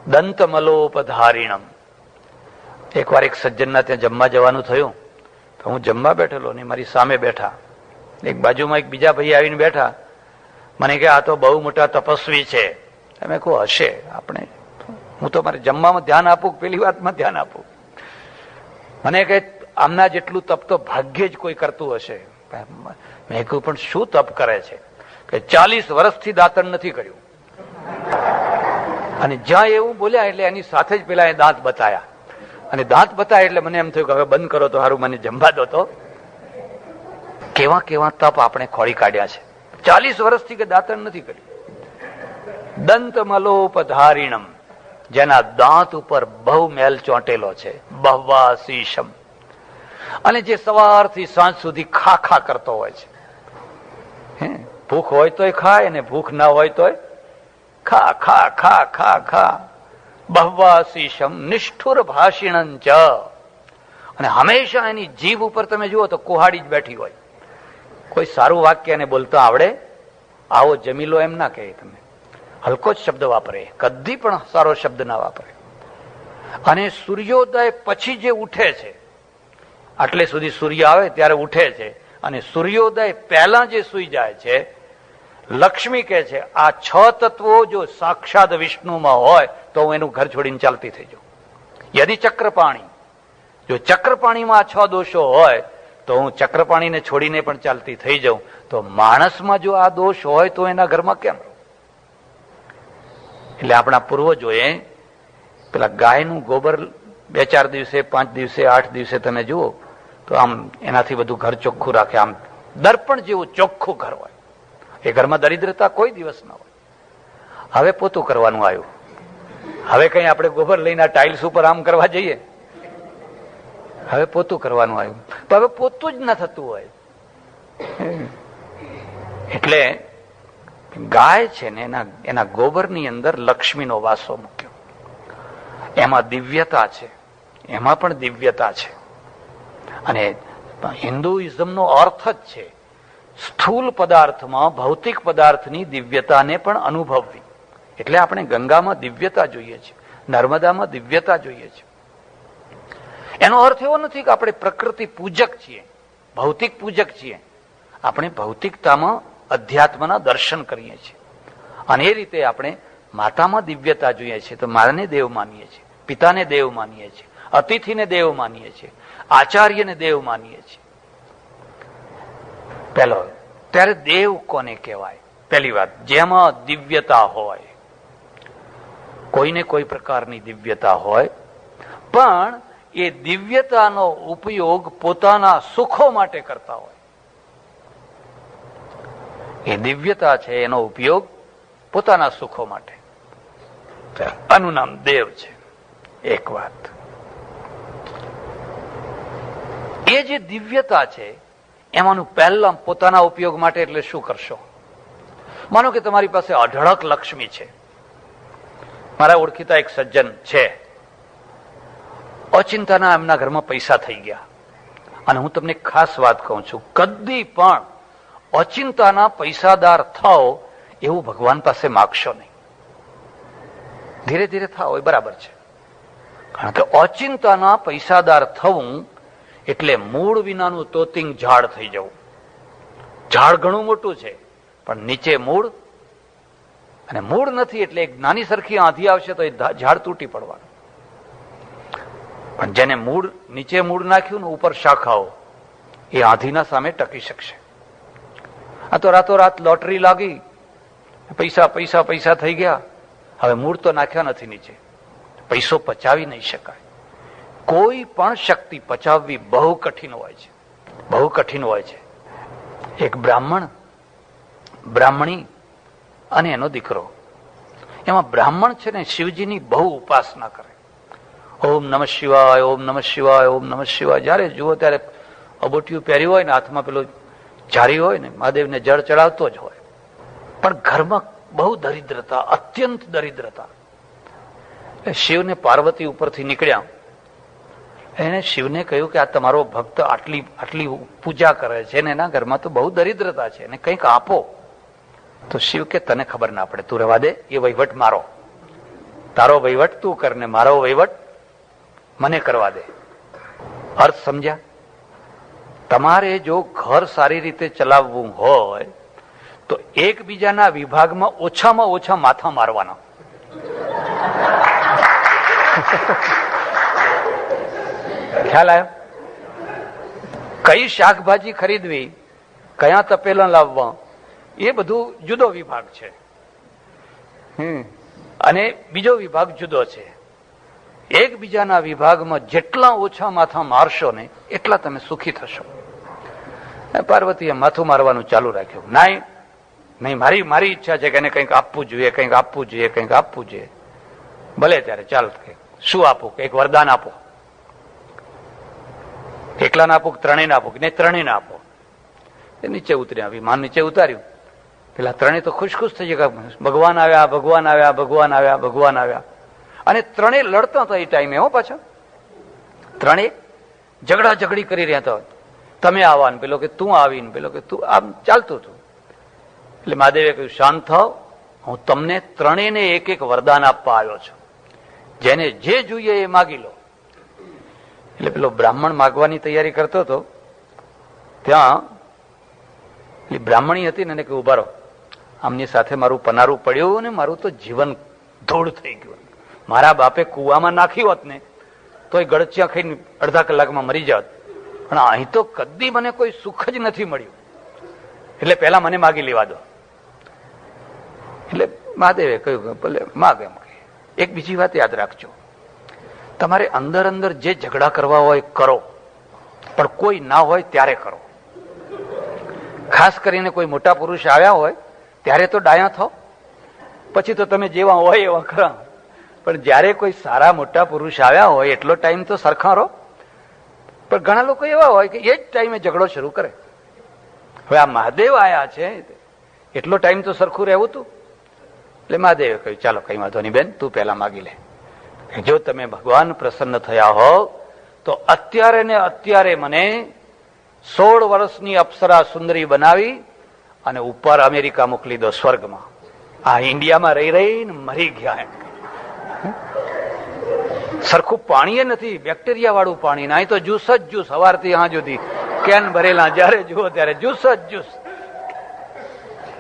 દંતમલોપધારિણમ. એકવાર એક સજ્જનના ત્યાં જમવા જવાનું થયું, તો હું જમવા બેઠેલો ને મારી સામે બેઠા એક બાજુમાં એક બીજા ભાઈ આવીને બેઠા. મને કે આ તો બહુ મોટા તપસ્વી છે. તમે કહો હશે, આપણે હું તો મારે જમવામાં ધ્યાન આપું, પેલી વાતમાં ધ્યાન આપું. મને કે આમના જેટલું તપ તો ભાગ્યે જ કોઈ કરતું હશે. મેં કહ્યું પણ શું તપ કરે છે? કે 40 વર્ષથી દાંતણ નથી કર્યું. અને જ્યાં એવું બોલ્યા એટલે એની સાથે જ પેલા એ દાંત બતાયા, અને દાંત બતાય એટલે મને એમ થયું કે હવે બંધ કરો તો સારું, મને જમવા દો. તો કેવા કેવા તપ આપણે ખોળી કાઢ્યા છે. 40 વર્ષથી કે દાંતણ નથી કર્યું. દંતમલોપધારિણમ, જેના દાંત ઉપર બહુ મેલ ચોંટેલો છે. બહવા શીશમ, અને જે સવારથી સાંજ સુધી ખા ખા કરતો હોય છે. ભૂખ હોય તોય ખાય, અને ભૂખ ના હોય તોય ખા ખા ખા ખા ખા. બહવા શીશમ નિષ્ઠુર ભાષિણં ચ. અને હંમેશા એની જીભ ઉપર તમે જુઓ તો કુહાડી જ બેઠી હોય. કોઈ સારું વાક્ય એને બોલતા આવડે? આવો જમી લો એમ ના કહે. તમે હલકો જ શબ્દ વાપરે, કદી પણ સારો શબ્દ ના વાપરે. અને સૂર્યોદય પછી જે ઉઠે છે, આટલે સુધી સૂર્ય આવે ત્યારે ઉઠે છે, અને સૂર્યોદય પહેલા જે સૂઈ જાય છે, લક્ષ્મી કહે છે આ 6 તત્વો જો સાક્ષાત વિષ્ણુમાં હોય તો હું એનું ઘર છોડીને ચાલતી થઈ જાઉં. યદિ ચક્રપાણી, જો ચક્રપાણીમાં 6 દોષો હોય તો હું ચક્રપાણીને છોડીને પણ ચાલતી થઈ જાઉં. તો માણસમાં જો આ દોષ હોય તો એના ઘરમાં કેમ? એટલે આપણા પૂર્વજોએ પેલા ગાયનું ગોબર 2-4 દિવસે, 5 દિવસે, 8 દિવસે તમે જુઓ તો આમ એનાથી બધું ઘર ચોખ્ખું રાખે. આમ દર્પણ જેવું ચોખ્ખું ઘર હોય. એ ઘરમાં દરિદ્રતા કોઈ દિવસ ના હોય. હવે પોતું કરવાનું આવ્યું. હવે કઈ આપણે ગોબર લઈને ટાઇલ્સ ઉપર આમ કરવા જઈએ, હવે પોતું કરવાનું આવ્યું, તો હવે પોતું જ ના થતું હોય. એટલે ગાય છે ને એના ગોબરની અંદર લક્ષ્મીનો વાસો મૂક્યો. એમાં દિવ્યતા છે, એમાં પણ દિવ્યતા છે. અને હિન્દુઇઝમનો અર્થ જ છે સ્થૂલ પદાર્થમાં ભૌતિક પદાર્થની દિવ્યતાને પણ અનુભવવી. એટલે આપણે ગંગામાં દિવ્યતા જોઈએ છે, નર્મદામાં દિવ્યતા જોઈએ છે. એનો અર્થ એવો નથી કે આપણે પ્રકૃતિ પૂજક છીએ, ભૌતિક પૂજક છીએ. આપણે ભૌતિકતામાં અધ્યાત્મના દર્શન કરીએ છીએ. અને એ રીતે આપણે માતામાં દિવ્યતા જોઈએ છીએ, તો માને દેવ માનીએ છીએ, પિતાને દેવ માનીએ છીએ, અતિથિને દેવ માનીએ છીએ, આચાર્યને દેવ માનીએ છીએ. પેલો ત્યારે દેવ કોને કહેવાય? પહેલી વાત, જેમાં દિવ્યતા હોય, કોઈને કોઈ પ્રકારની દિવ્યતા હોય, પણ એ દિવ્યતાનો ઉપયોગ પોતાના સુખો માટે કરતા હોય. એ દિવ્યતા છે એનો ઉપયોગ પોતાના સુખો માટે, આનું નામ દેવ છે. એક વાત, એ જે દિવ્યતા છે એમાંનું પહેલા પોતાના ઉપયોગ માટે એટલે શું કરશો? માનો કે તમારી પાસે અઢળક લક્ષ્મી છે. મારા ઓળખીતા એક સજ્જન છે, અચિંતાના એમના ઘરમાં પૈસા થઈ ગયા. અને હું તમને ખાસ વાત કહું છું, કદી પણ અચિંતાના પૈસાદાર થાઓ એવું ભગવાન પાસે માગશો નહીં. ધીરે ધીરે થાઓ એ બરાબર છે, કારણ કે અચિંતાના પૈસાદાર થવું એટલે મૂળ વિનાનું તોતિંગ ઝાડ થઈ જવું. ઝાડ ઘણું મોટું છે પણ નીચે મૂળ, અને મૂળ નથી એટલે એક નાની સરખી આંધી આવશે તો એ ઝાડ તૂટી પડવાનું. પણ જેને મૂળ, નીચે મૂળ નાખ્યું ને ઉપર શાખાઓ, એ આંધીના સામે ટકી શકશે. આ તો રાતોરાત લોટરી લાગી, પૈસા પૈસા પૈસા થઈ ગયા, હવે મૂળ તો નાખ્યા નથી નીચે, પૈસો પચાવી નહીં શકાય. કોઈ પણ શક્તિ પચાવવી બહુ કઠિન હોય છે, બહુ કઠિન હોય છે. એક બ્રાહ્મણી અને એનો દીકરો, એમાં બ્રાહ્મણ છે ને શિવજીની બહુ ઉપાસના કરે. ઓમ નમઃ શિવાય, ઓમ નમઃ શિવાય, ઓમ નમઃ શિવાય. જયારે જુઓ ત્યારે અબોટિયું પહેર્યું હોય ને, હાથમાં પેલું જારી હોય ને, મહાદેવને જળ ચડાવતો જ હોય. પણ ઘરમાં બહુ દરિદ્રતા, અત્યંત દરિદ્રતા. શિવને પાર્વતી ઉપરથી નીકળ્યા, એને શિવને કહ્યું કે આ તમારો ભક્ત આટલી આટલી પૂજા કરે છે ને એના ઘરમાં તો બહુ દરિદ્રતા છે, એને કંઈક આપો. તો શિવ કે તને ખબર ના પડે, તું રહેવા દે, એ વહીવટ મારો, તારો વહીવટ તું કર ને મારો વહીવટ મને કરવા દે. અર્થ સમજ્યા? તમારે જો ઘર સારી રીતે ચલાવવું હોય તો એકબીજાના વિભાગમાં ઓછામાં ઓછા માથા મારવાના. ખ્યાલ આવ્યો? કઈ શાકભાજી ખરીદવી, કયા તપેલા લાવવા, એ બધું જુદો વિભાગ છે, અને બીજો વિભાગ જુદો છે. એકબીજાના વિભાગમાં જેટલા ઓછા માથા મારશો ને એટલા તમે સુખી થશો. પાર્વતીએ માથું મારવાનું ચાલુ રાખ્યું. નહીં, મારી ઈચ્છા છે કે એને કંઈક આપવું જોઈએ, કંઈક આપવું જોઈએ, કંઈક આપવું જોઈએ. ભલે ત્યારે ચાલ, શું આપું? એક વરદાન આપો. એકલાને આપો કે ત્રણેયને આપો? ને ત્રણેયને આપો. એ નીચે ઉતર્યા, વિમાન નીચે ઉતાર્યું. પેલા ત્રણેય તો ખુશ થઈ ગયા, ભગવાન આવ્યા, ભગવાન આવ્યા, ભગવાન આવ્યા, ભગવાન આવ્યા. અને ત્રણેય લડતા હતા એ ટાઈમે. હો, પાછા ત્રણેય ઝઘડા ઝઘડી કરી રહ્યા હતા. તમે આવા ને પેલો કે તું આવીને પેલો કે તું, આમ ચાલતું હતું. એટલે મહાદેવે કહ્યું શાંત થાવ, હું તમને ત્રણેયને એક એક વરદાન આપવા આવ્યો છું, જેને જે જોઈએ એ માગી લો. એટલે પેલો બ્રાહ્મણ માગવાની તૈયારી કરતો હતો, ત્યાં બ્રાહ્મણી હતી ને એને કે ઉભા રહો, આમની સાથે મારું પનારું પડ્યું ને મારું તો જીવન ધૂળ થઈ ગયું. મારા બાપે કુવામાં નાખી હોત ને તો એ ગળચિયા ખાઈને અડધા કલાકમાં મરી જાત, પણ અહીં તો કદી મને કોઈ સુખ જ નથી મળ્યું, એટલે પેલા મને માગી લેવા દો. એટલે મહાદેવે કહ્યું ભલે માગ. એમ કે એક બીજી વાત યાદ રાખજો, તમારે અંદર અંદર જે ઝઘડા કરવા હોય કરો, પણ કોઈ ના હોય ત્યારે કરો. ખાસ કરીને કોઈ મોટા પુરુષ આવ્યા હોય ત્યારે તો ડાયા થાવ, પછી તો તમે જેવા હોય એવા ખરા. પણ જયારે કોઈ સારા મોટા પુરુષ આવ્યા હોય એટલો ટાઈમ તો સરખા રહો. પણ ઘણા લોકો એવા હોય કે એ જ ટાઈમે ઝઘડો શરૂ કરે. હવે આ મહાદેવ આયા છે એટલો ટાઈમ તો સરખું રહેવું હતું. એટલે મહાદેવે કહ્યું ચાલો કઈ વાંધો નહીં બેન, તું પહેલા માગી લે. જો તમે ભગવાન પ્રસન્ન થયા હોવ તો અત્યારે ને અત્યારે મને 16 વર્ષની અપ્સરા સુંદરી બનાવી અને ઉપર અમેરિકા મોકલી દો સ્વર્ગમાં. આ ઇન્ડિયામાં રહી રહીને મરી ગયા. સરખું પાણી નથી, બેક્ટેરિયા વાળું પાણી. ના તો જ્યુસ જ જ્યુસ, સવારથી હા સુધી કેન ભરેલા, જયારે જુઓ ત્યારે જ્યુસ જ જ્યુસ.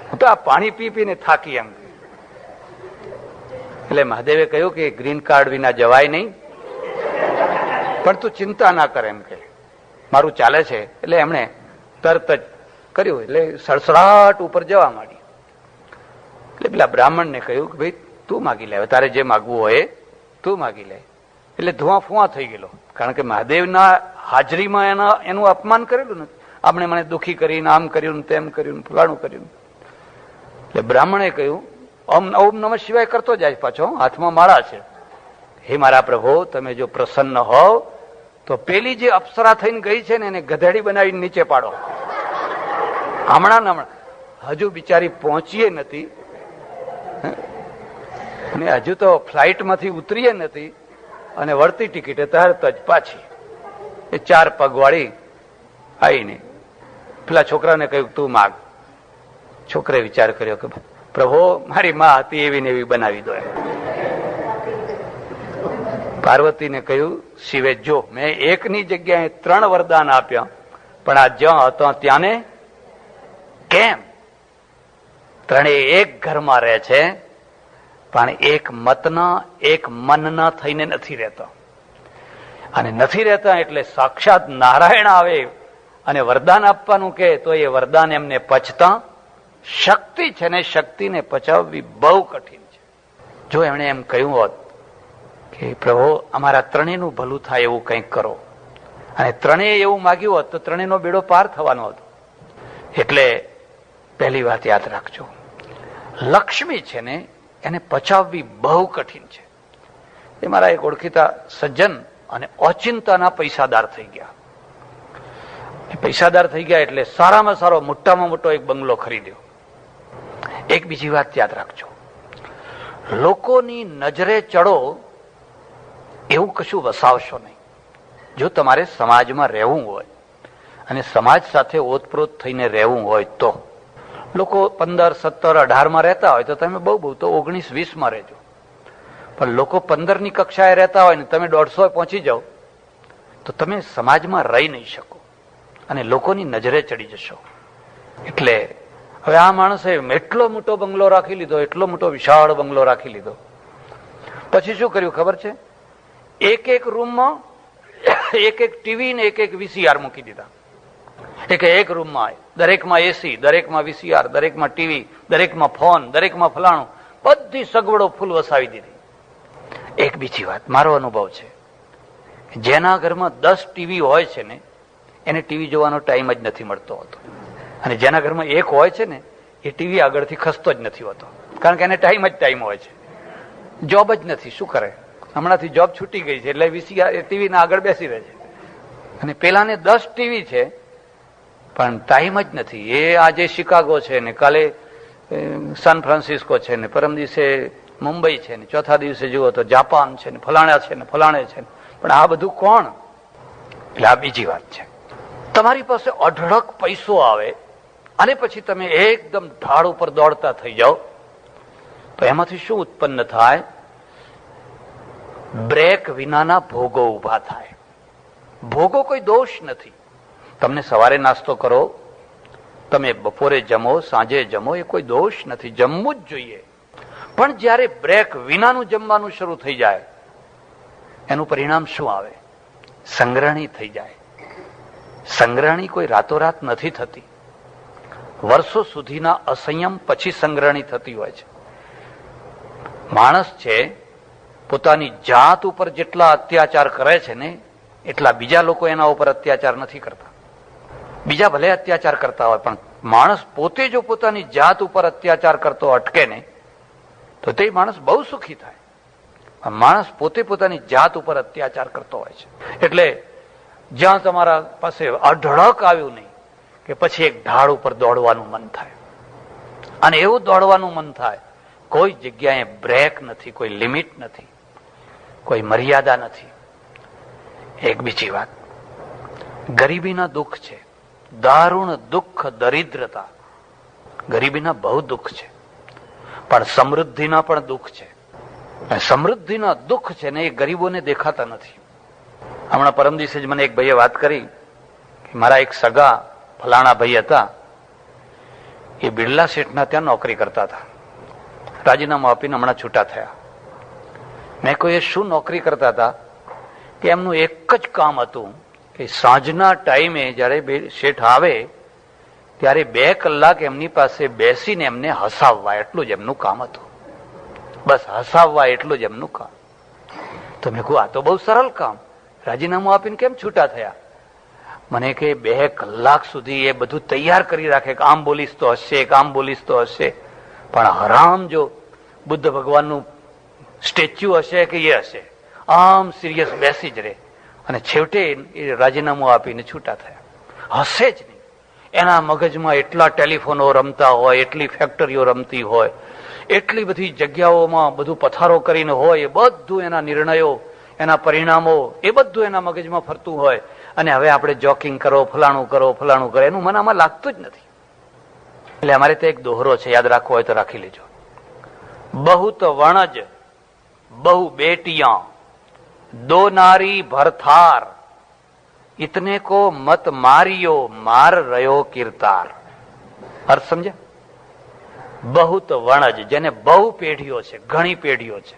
હું તો આ પાણી પી પીને થાકી એમ. એટલે મહાદેવે કહ્યું કે ગ્રીન કાર્ડ વિના જવાય નહીં, પણ તું ચિંતા ના કરે એમ કે મારું ચાલે છે. એટલે એમણે તરત જ કર્યું, એટલે સડસડાટ ઉપર જવા માંડી. એટલે પેલા બ્રાહ્મણને કહ્યું કે ભાઈ તું માગી લે, તારે જે માગવું હોય તું માગી લે. એટલે ધુઆ ફુઆ થઈ ગયેલો, કારણ કે મહાદેવના હાજરીમાં એનું અપમાન કરેલું ને. આપણે મને દુઃખી કરીને આમ કર્યું, તેમ કર્યું, ફલાણું કર્યું. એટલે બ્રાહ્મણે કહ્યું ઓમ નમઃ શિવાય કરતો જાય પાછો, હાથમાં માળા છે. હે મારા પ્રભુ, તમે જો પ્રસન્ન હોવ તો પેલી જે અપ્સરા થઈને ગઈ છે ને એને ગધેડી બનાવીને નીચે પાડો. હમણાં હજુ બિચારી પહોંચીએ નથી અને હજુ તો ફ્લાઇટમાંથી ઉતરીએ નથી અને વળતી ટિકિટે તરત જ પાછી એ 4 પગ વાળી આવીને પેલા છોકરાને કહ્યું તું માગ. છોકરે વિચાર કર્યો કે પ્રભુ મારી માં હતી એવી ને એવી બનાવી દો. પાર્વતીને કહ્યું શિવે જો મેં એકની જગ્યાએ 3 વરદાન આપ્યા, પણ આ જ્યાં હતો ત્યાંને કેમ? ત્રણેય એક ઘરમાં રહે છે પણ એક મતના એક મનના થઈને નથી રહેતા. અને નથી રહેતા એટલે સાક્ષાત નારાયણ આવે અને વરદાન આપવાનું કે તો એ વરદાન એમને પચતા શક્તિ છે ને શક્તિને પચાવવી બહુ કઠિન છે. જો એમણે એમ કહ્યું હોત કે પ્રભુ અમારા ત્રણેયનું ભલું થાય એવું કંઈક કરો, અને ત્રણેય એવું માગ્યું હોત તો ત્રણેયનો બેડો પાર થવાનો હતો. એટલે પહેલી વાત યાદ રાખજો, લક્ષ્મી છે ને એને પચાવવી બહુ કઠિન છે. એ મારા એક ઓળખીતા સજ્જન અને ઓચિંતાના પૈસાદાર થઈ ગયા. પૈસાદાર થઈ ગયા એટલે સારામાં સારો મોટામાં મોટો એક બંગલો ખરીદ્યો. એક બીજી વાત યાદ રાખજો, લોકોની નજરે ચડો એવું કશું વસાવશો નહીં. જો તમારે સમાજમાં રહેવું હોય અને સમાજ સાથે ઓતપ્રોત થઈને રહેવું હોય તો લોકો 15, 17, 18 રહેતા હોય તો તમે બહુ તો 19, 20 રહેજો. પણ લોકો 15ની કક્ષાએ રહેતા હોય ને તમે 150 પહોંચી જાઓ તો તમે સમાજમાં રહી નહીં શકો અને લોકોની નજરે ચડી જશો. એટલે હવે આ માણસે એટલો મોટો બંગલો રાખી લીધો, એટલો મોટો વિશાળ બંગલો રાખી લીધો. પછી શું કર્યું ખબર છે? એક રૂમમાં એક ટીવી ને એક VCR મૂકી દીધા. એક રૂમમાં દરેકમાં એસી, દરેકમાં VCR, દરેકમાં ટીવી, દરેકમાં ફોન, દરેકમાં ફલાણું, બધી સગવડો ફૂલ વસાવી દીધી. એક બીજી વાત મારો અનુભવ છે, જેના ઘરમાં 10 ટીવી હોય છે ને એને ટીવી જોવાનો ટાઈમ જ નથી મળતો હોતો, અને જેના ઘરમાં એક હોય છે ને એ ટીવી આગળથી ખસતો જ નથી હોતો, કારણ કે એને ટાઈમ હોય છે. જોબ જ નથી, શું કરે? હમણાંથી જોબ છૂટી ગઈ છે એટલે VCR ટીવી ના આગળ બેસી રહે છે. અને પેલાને 10 ટીવી છે પણ ટાઈમ જ નથી. એ આજે શિકાગો છે ને કાલે સાન ફ્રાન્સિસ્કો છે ને પરમ દિવસે મુંબઈ છે ને ચોથા દિવસે જુઓ તો જાપાન છે ને ફલાણા છે ને ફલાણે છે. પણ આ બધું કોણ? એટલે આ બીજી વાત છે. તમારી પાસે અઢળક પૈસો આવે અને પછી તમે એકદમ ઢાળ ઉપર દોડતા થઈ જાઓ તો એમાંથી શું ઉત્પન્ન થાય? બ્રેક વિનાના ભોગો ઉભા થાય. ભોગો કોઈ દોષ નથી. તમને સવારે નાસ્તો કરો, તમે બપોરે જમો, સાંજે જમો, એ કોઈ દોષ નથી, જમવું જ જોઈએ. પણ જ્યારે બ્રેક વિનાનું જમવાનું શરૂ થઈ જાય એનું પરિણામ શું આવે? સંગ્રહણી થઈ જાય. સંગ્રહણી કોઈ રાતોરાત નથી થતી, વર્ષો સુધીના અસંયમ પછી સંગ્રહણી થતી હોય છે. માણસ છે પોતાની જાત ઉપર જેટલા અત્યાચાર કરે છે ને એટલા બીજા લોકો એના ઉપર અત્યાચાર નથી કરતા. બીજા ભલે અત્યાચાર કરતા હોય પણ માણસ પોતે જો પોતાની જાત ઉપર અત્યાચાર કરતો અટકે ને તો તે માણસ બહુ સુખી થાય. માણસ પોતે પોતાની જાત ઉપર અત્યાચાર કરતો હોય છે. એટલે જ્યાં તમારા પાસે અઢળક આવ્યું નહીં કે પછી એક ઢાળ ઉપર દોડવાનું મન થાય, અને એવું દોડવાનું મન થાય, કોઈ જગ્યાએ બ્રેક નથી, કોઈ લિમિટ નથી, કોઈ મર્યાદા નથી. એક બીજી વાત, ગરીબીના દુઃખ છે, દારૂણ દુઃખ, દરિદ્રતા. ગરીબીના બહુ દુઃખ છે, પણ સમૃદ્ધિના પણ દુઃખ છે. સમૃદ્ધિના દુઃખ છે ને એ ગરીબોને દેખાતા નથી. હમણાં પરમ દિવસે જ મને એક ભાઈએ વાત કરી કે મારા એક સગા ફલાણા ભાઈ હતા, એ બિરલા શેઠના ત્યાં નોકરી કરતા હતા, રાજીનામું આપીને હમણાં છૂટા થયા. મેં કોઈ એ શું નોકરી કરતા હતા કે એમનું એક જ કામ હતું કે સાંજના ટાઈમે જયારે શેઠ આવે ત્યારે 2 કલાક એમની પાસે બેસીને એમને હસાવવા, એટલું જ એમનું કામ હતું. બસ હસાવવા એટલું જ એમનું કામ. તો મેં કહ્યું આ તો બહુ સરળ કામ, રાજીનામું આપીને કેમ છૂટા થયા? મને કે 2 કલાક સુધી એ બધું તૈયાર કરી રાખે કે આમ બોલીશ તો હશે, આમ બોલીશ તો હશે, પણ હરામ જો બુદ્ધ ભગવાનનું સ્ટેચ્યુ હશે કે એ હશે, આમ સિરિયસ બેસી જ રહે, અને છેવટે એ રાજીનામું આપીને છૂટા થયા. હશે જ નહીં. એના મગજમાં એટલા ટેલિફોનો રમતા હોય, એટલી ફેક્ટરીઓ રમતી હોય, એટલી બધી જગ્યાઓમાં બધું પથારો કરીને હોય, એ બધું એના નિર્ણયો, એના પરિણામો, એ બધું એના મગજમાં ફરતું હોય, અને હવે આપણે જોકિંગ કરો, ફલાણું કરો, એનું મન આમાં લાગતું જ નથી. એટલે અમારે તો એક દોહરો છે, યાદ રાખવો હોય તો રાખી લેજો. બહુત વણજ બહુ બેટિયા, દો નારી ભરથાર, ઇતને કો મત મારિયો, માર રહ્યો કિરતાર. અર્થ સમજ્યા? બહુત વણજ, જેને બહુ પેઢીઓ છે, ઘણી પેઢીઓ છે,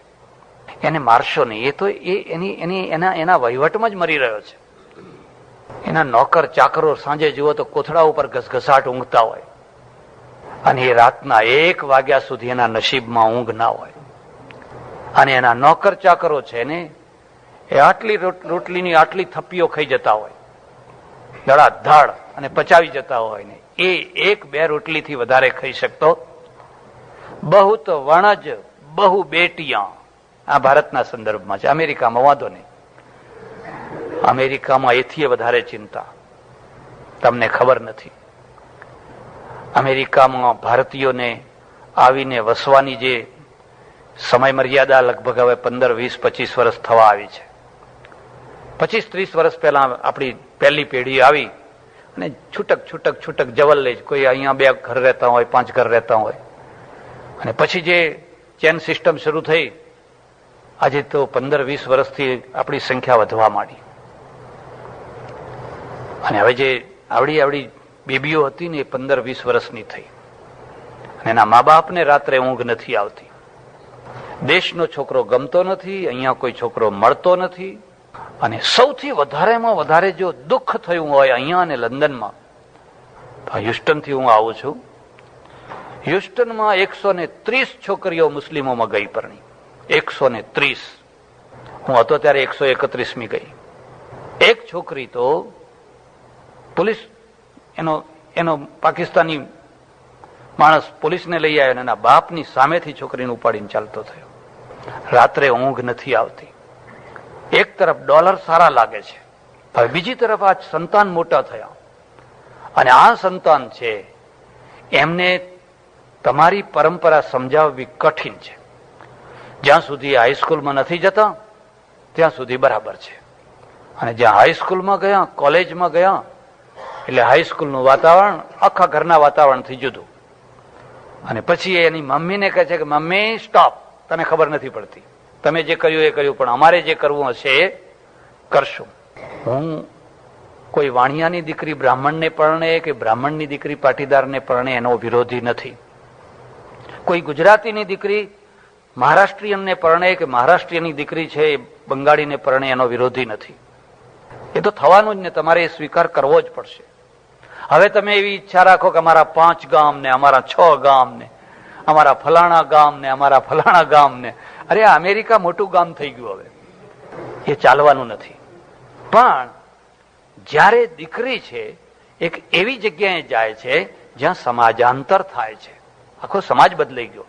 એને મારશો નહીં. એ તો એના વહીવટમાં જ મરી રહ્યો છે. એના નોકર ચાકરો સાંજે જુઓ તો કોથળા ઉપર ઘસઘસાટ ઊંઘતા હોય, અને એ રાતના 1 વાગ્યા સુધી એના નસીબમાં ઊંઘ ના હોય. અને એના નોકર ચાકરો છે ને એ આટલી રોટલીની આટલી થપ્પીઓ ખાઈ જતા હોય, ધડાધડ, અને પચાવી જતા હોય ને એ 1-2 રોટલીથી વધારે ખાઈ શકતો. બહુત વણજ બહુ બેટિયા, આ ભારતના સંદર્ભમાં છે. અમેરિકામાં વાંધો નહીં, અમેરિકામાં એથી વધારે ચિંતા. તમને ખબર નથી, અમેરિકામાં ભારતીયોને આવીને વસવાની જે સમય મર્યાદા લગભગ હવે 15, 20, 25 વર્ષ થવા આવી છે. 25-30 વર્ષ પહેલા આપણી પહેલી પેઢી આવી અને છૂટક જવલ લે, કોઈ અહીંયા 2 ઘર રહેતા હોય, 5 ઘર રહેતા હોય, અને પછી જે ચેન સિસ્ટમ શરૂ થઈ, આજે તો 15-20 વર્ષથી આપણી સંખ્યા વધવા માંડી. અને હવે જે આવડી બેબીઓ હતી ને એ 15-20 વર્ષની થઈ, અને એના મા બાપને રાત્રે ઊંઘ નથી આવતી. દેશનો છોકરો ગમતો નથી, અહીંયા કોઈ છોકરો મળતો નથી. અને સૌથી વધારેમાં વધારે જો દુઃખ થયું હોય અહીંયા અને લંડનમાં, તો હ્યુસ્ટનથી હું આવું છું, હ્યુસ્ટનમાં 130 છોકરીઓ મુસ્લિમોમાં ગઈ પરણી. 130. હું હતો ત્યારે 131મી ગઈ. એક છોકરી તો પોલીસ, એનો પાકિસ્તાની માણસ પોલીસને લઈ આવ્યો, એના બાપની સામેથી છોકરીને ઉપાડીને ચાલતો થયો. રાત્રે ઊંઘ નથી આવતી. એક તરફ ડોલર સારા લાગે છે, હવે બીજી તરફ આ સંતાન મોટા થયા, અને આ સંતાન છે એમને તમારી પરંપરા સમજાવવી કઠિન છે. જ્યાં સુધી હાઈસ્કૂલમાં નથી જતા ત્યાં સુધી બરાબર છે, અને જ્યાં હાઈસ્કૂલમાં ગયા, કોલેજમાં ગયા, એટલે હાઈસ્કૂલનું વાતાવરણ આખા ઘરના વાતાવરણથી જુદું. અને પછી એની મમ્મીને કહે છે કે મમ્મી સ્ટોપ, તને ખબર નથી પડતી, તમે જે કર્યું એ કર્યું, પણ અમારે જે કરવું હશે એ કરશું. હું કોઈ વાણિયાની દીકરી બ્રાહ્મણને પરણે કે બ્રાહ્મણની દીકરી પાટીદારને પરણે એનો વિરોધી નથી. કોઈ ગુજરાતીની દીકરી મહારાષ્ટ્રીયનને પરણે કે મહારાષ્ટ્રીયની દીકરી છે એ બંગાળીને પરણે એનો વિરોધી નથી. એ તો થવાનું જ ને, તમારે એ સ્વીકાર કરવો જ પડશે. હવે તમે એવી ઈચ્છા રાખો કે અમારા 5 ગામ ને, અમારા 6 ગામ ને, અમારા ફલાણા ગામ ને, અમારા ફલાણા ગામ ને, અરે અમેરિકા મોટું ગામ થઈ ગયું. હવે એ ચાલવાનું નથી. પણ જ્યારે દીકરી છે એક એવી જગ્યાએ જાય છે જ્યાં સમાજાંતર થાય છે, આખો સમાજ બદલાઈ ગયો,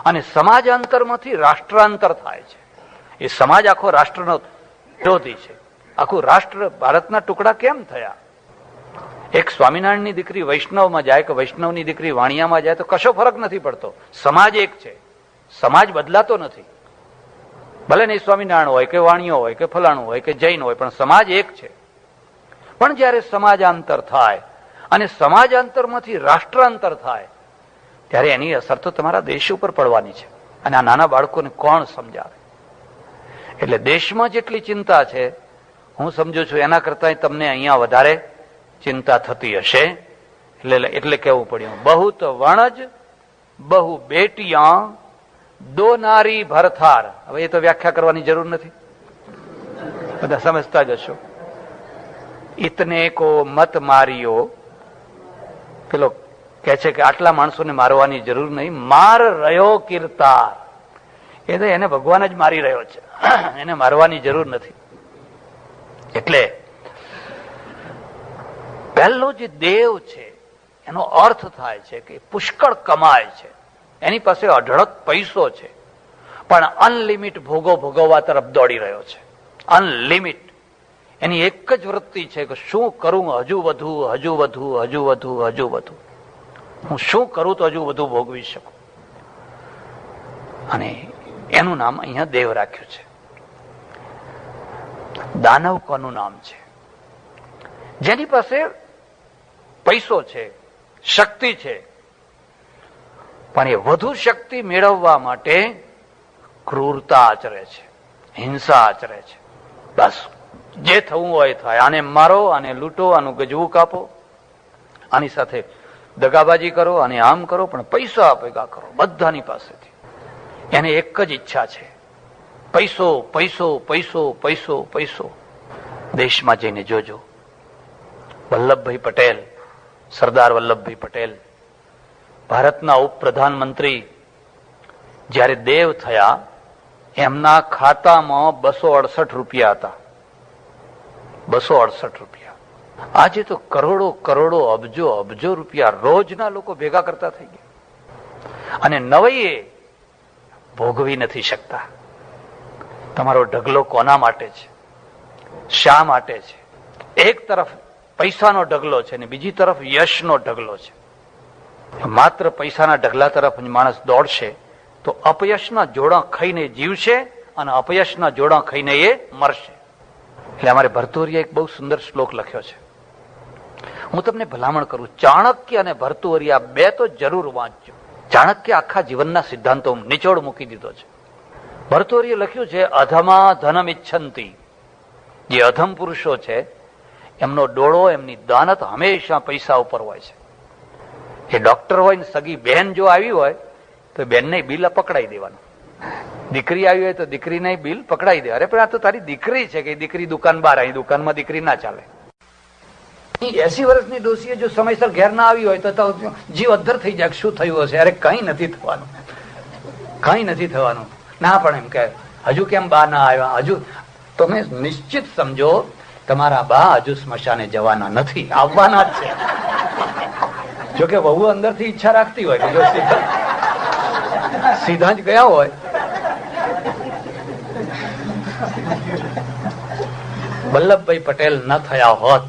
અને સમાજાંતરમાંથી રાષ્ટ્રાંતર થાય છે. એ સમાજ આખો રાષ્ટ્રનો વિરોધી છે. આખું રાષ્ટ્ર ભારતના ટુકડા કેમ થયા? એક સ્વામિનારાયણની દીકરી વૈષ્ણવમાં જાય કે વૈષ્ણવની દીકરી વાણિયામાં જાય તો કશો ફરક નથી પડતો. સમાજ એક છે, સમાજ બદલાતો નથી. ભલે નહીં સ્વામિનારાયણ હોય કે વાણિયો હોય કે ફલાણું હોય કે જૈન હોય, પણ સમાજ એક છે. પણ જયારે સમાજાંતર થાય અને સમાજાંતરમાંથી રાષ્ટ્રાંતર થાય ત્યારે એની અસર તો તમારા દેશ ઉપર પડવાની છે. અને આ નાના બાળકોને કોણ સમજાવે? એટલે દેશમાં જેટલી ચિંતા છે હું સમજુ છું એના કરતા તમને અહીંયા વધારે ચિંતા થતી હશે. એટલે કેવું પડ્યું, બહુ તો વણજ બહુ બેટિયા દો નારી ભરથાર. હવે એ તો વ્યાખ્યા કરવાની જરૂર નથી, બધા સમજતા જ હશો. ઇતને કો મત માર્યો, પેલો કે છે કે આટલા માણસોને મારવાની જરૂર નહીં, માર રહ્યો કીર્તાર. એ તો એને ભગવાન જ મારી રહ્યો છે, એને મારવાની જરૂર નથી. એટલે પહેલો જે દેવ છે એનો અર્થ થાય છે કે પુષ્કળ કમાય છે, એની પાસે અઢળક પૈસો છે, પણ અનલિમિટ ભોગો ભોગવવા તરફ દોડી રહ્યો છે. અનલિમિટ એની એક જ વૃત્તિ છે કે શું કરું, હજુ વધુ, હજુ વધુ, હજુ વધુ, હજુ વધુ. હું શું કરું તો હજુ વધુ ભોગવી શકું. અને એનું નામ અહીંયા દેવ રાખ્યું છે. દાનવ કોનું નામ છે? જેની પાસે પૈસો છે, શક્તિ છે, પણ એ વધુ શક્તિ મેળવવા માટે ક્રૂરતા આચરે છે, હિંસા આચરે છે. બસ જે થવું હોય થાય, આને મારો, આને લૂંટો, આનું ગજવું કાપો, આની સાથે દગાબાજી કરો, અને આમ કરો, પણ પૈસા ભેગા કરો બધાની પાસેથી. એને એક જ ઈચ્છા છે, પૈસો, પૈસો, પૈસો, પૈસો, પૈસો. દેશમાં જઈને જોજો, વલ્લભભાઈ પટેલ, સરદાર વલ્લભભાઈ પટેલ, ભારતના ઉપપ્રધાનમંત્રી જ્યારે દેવ થયા, એમના ખાતામાં 268 રૂપિયા હતા. 268 રૂપિયા. આજે તો કરોડો કરોડો, અબજો અબજો રૂપિયા રોજના લોકો ભેગા કરતા થઈ ગયા. અને નવાઈએ ભોગવી નથી શકતા. તમારો ઢગલો કોના માટે છે? શા માટે છે? એક તરફ પૈસાનો ઢગલો છે ને બીજી તરફ યશનો ઢગલો છે. માત્ર પૈસાના ઢગલા તરફ માણસ દોડશે તો અપયશના જોડા ખાઈને જીવશે અને અપયશના જોડા ખાઈને એ મરશે. એટલે અમારે ભર્તુહરિએ એક બહુ સુંદર શ્લોક લખ્યો છે. હું તમને ભલામણ કરું, ચાણક્ય અને ભર્તુહરિયા બે તો જરૂર વાંચજો. ચાણક્ય આખા જીવનના સિદ્ધાંતો નિચોડ મૂકી દીધો છે. ભર્તુહરિએ લખ્યું છે, અધમા ધનમ ઈચ્છંતી. જે અધમ પુરુષો છે એમનો ડોળો, એમની દાનત હંમેશા પૈસા ઉપર હોય છે. એ ડોક્ટર હોય ને સગી બહેન જો આવી હોય તો બેનને બિલ પકડાઈ દેવાનું. દીકરી આવી હોય તો દીકરીને બિલ પકડાઈ દે. અરે પણ આ તો તારી દીકરી છે કે દીકરી દુકાન બહાર, અહીં દુકાનમાં દીકરી ના ચાલે. 80 વર્ષની ડોસીએ જો સમયસર ઘેર ના આવી હોય તો જીવ અદ્ધર થઈ જાય, શું થયું હશે? અરે કઈ નથી થવાનું, કઈ નથી થવાનું. ના પણ એમ કે હજુ કેમ બા ના આવ્યા? હજુ તમે નિશ્ચિત સમજો તમારા બા હજુ સ્મશાને જવાના નથી, આવવાના જ છે. જોકે વહુ અંદરથી ઈચ્છા રાખતી હોય કે જો સીધા જ ગયા હોય. વલ્લભભાઈ પટેલ ન થયા હોત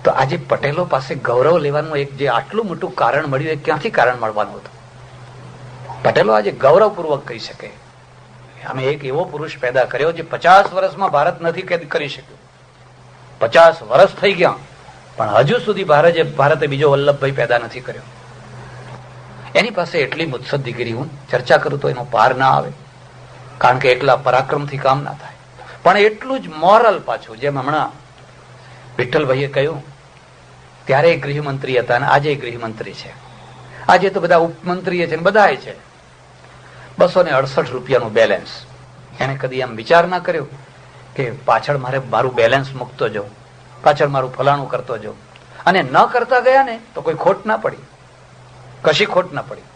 તો આજે પટેલો પાસે ગૌરવ લેવાનું એક જે આટલું મોટું કારણ મળ્યું, એ ક્યાંથી કારણ મળવાનું હતું? પટેલો આજે ગૌરવપૂર્વક કહી શકે અમે એક એવો પુરુષ પેદા કર્યો જે 50 વર્ષમાં ભારત નથી કરી શક્યું. 50 વર્ષ થઈ ગયા પણ હજુ સુધી ભારતે બીજો વલ્લભભાઈ પેદા નથી કર્યો. એની પાસે એટલી મુત્સદ્દીગીરી, હું ચર્ચા કરું તો એનો પાર ના આવે, કારણ કે એકલા પરાક્રમથી કામ ના થાય. પણ એટલું જ મોરલ પાછું, જેમ હમણાં વિઠ્ઠલભાઈએ કહ્યું, ત્યારે ગૃહમંત્રી હતા અને આજે ગૃહમંત્રી છે. આજે તો બધા ઉપમંત્રી છે ને બધા છે. 268 રૂપિયાનું બેલેન્સ. એને કદી એમ વિચાર ના કર્યો કે પાછળ મારું બેલેન્સ મૂકતો જાઉં, પાછળ મારું ફલાણું કરતો જાઉં? અને ન કરતા ગયા ને તો કોઈ ખોટ ના પડી, કશી ખોટ ના પડી.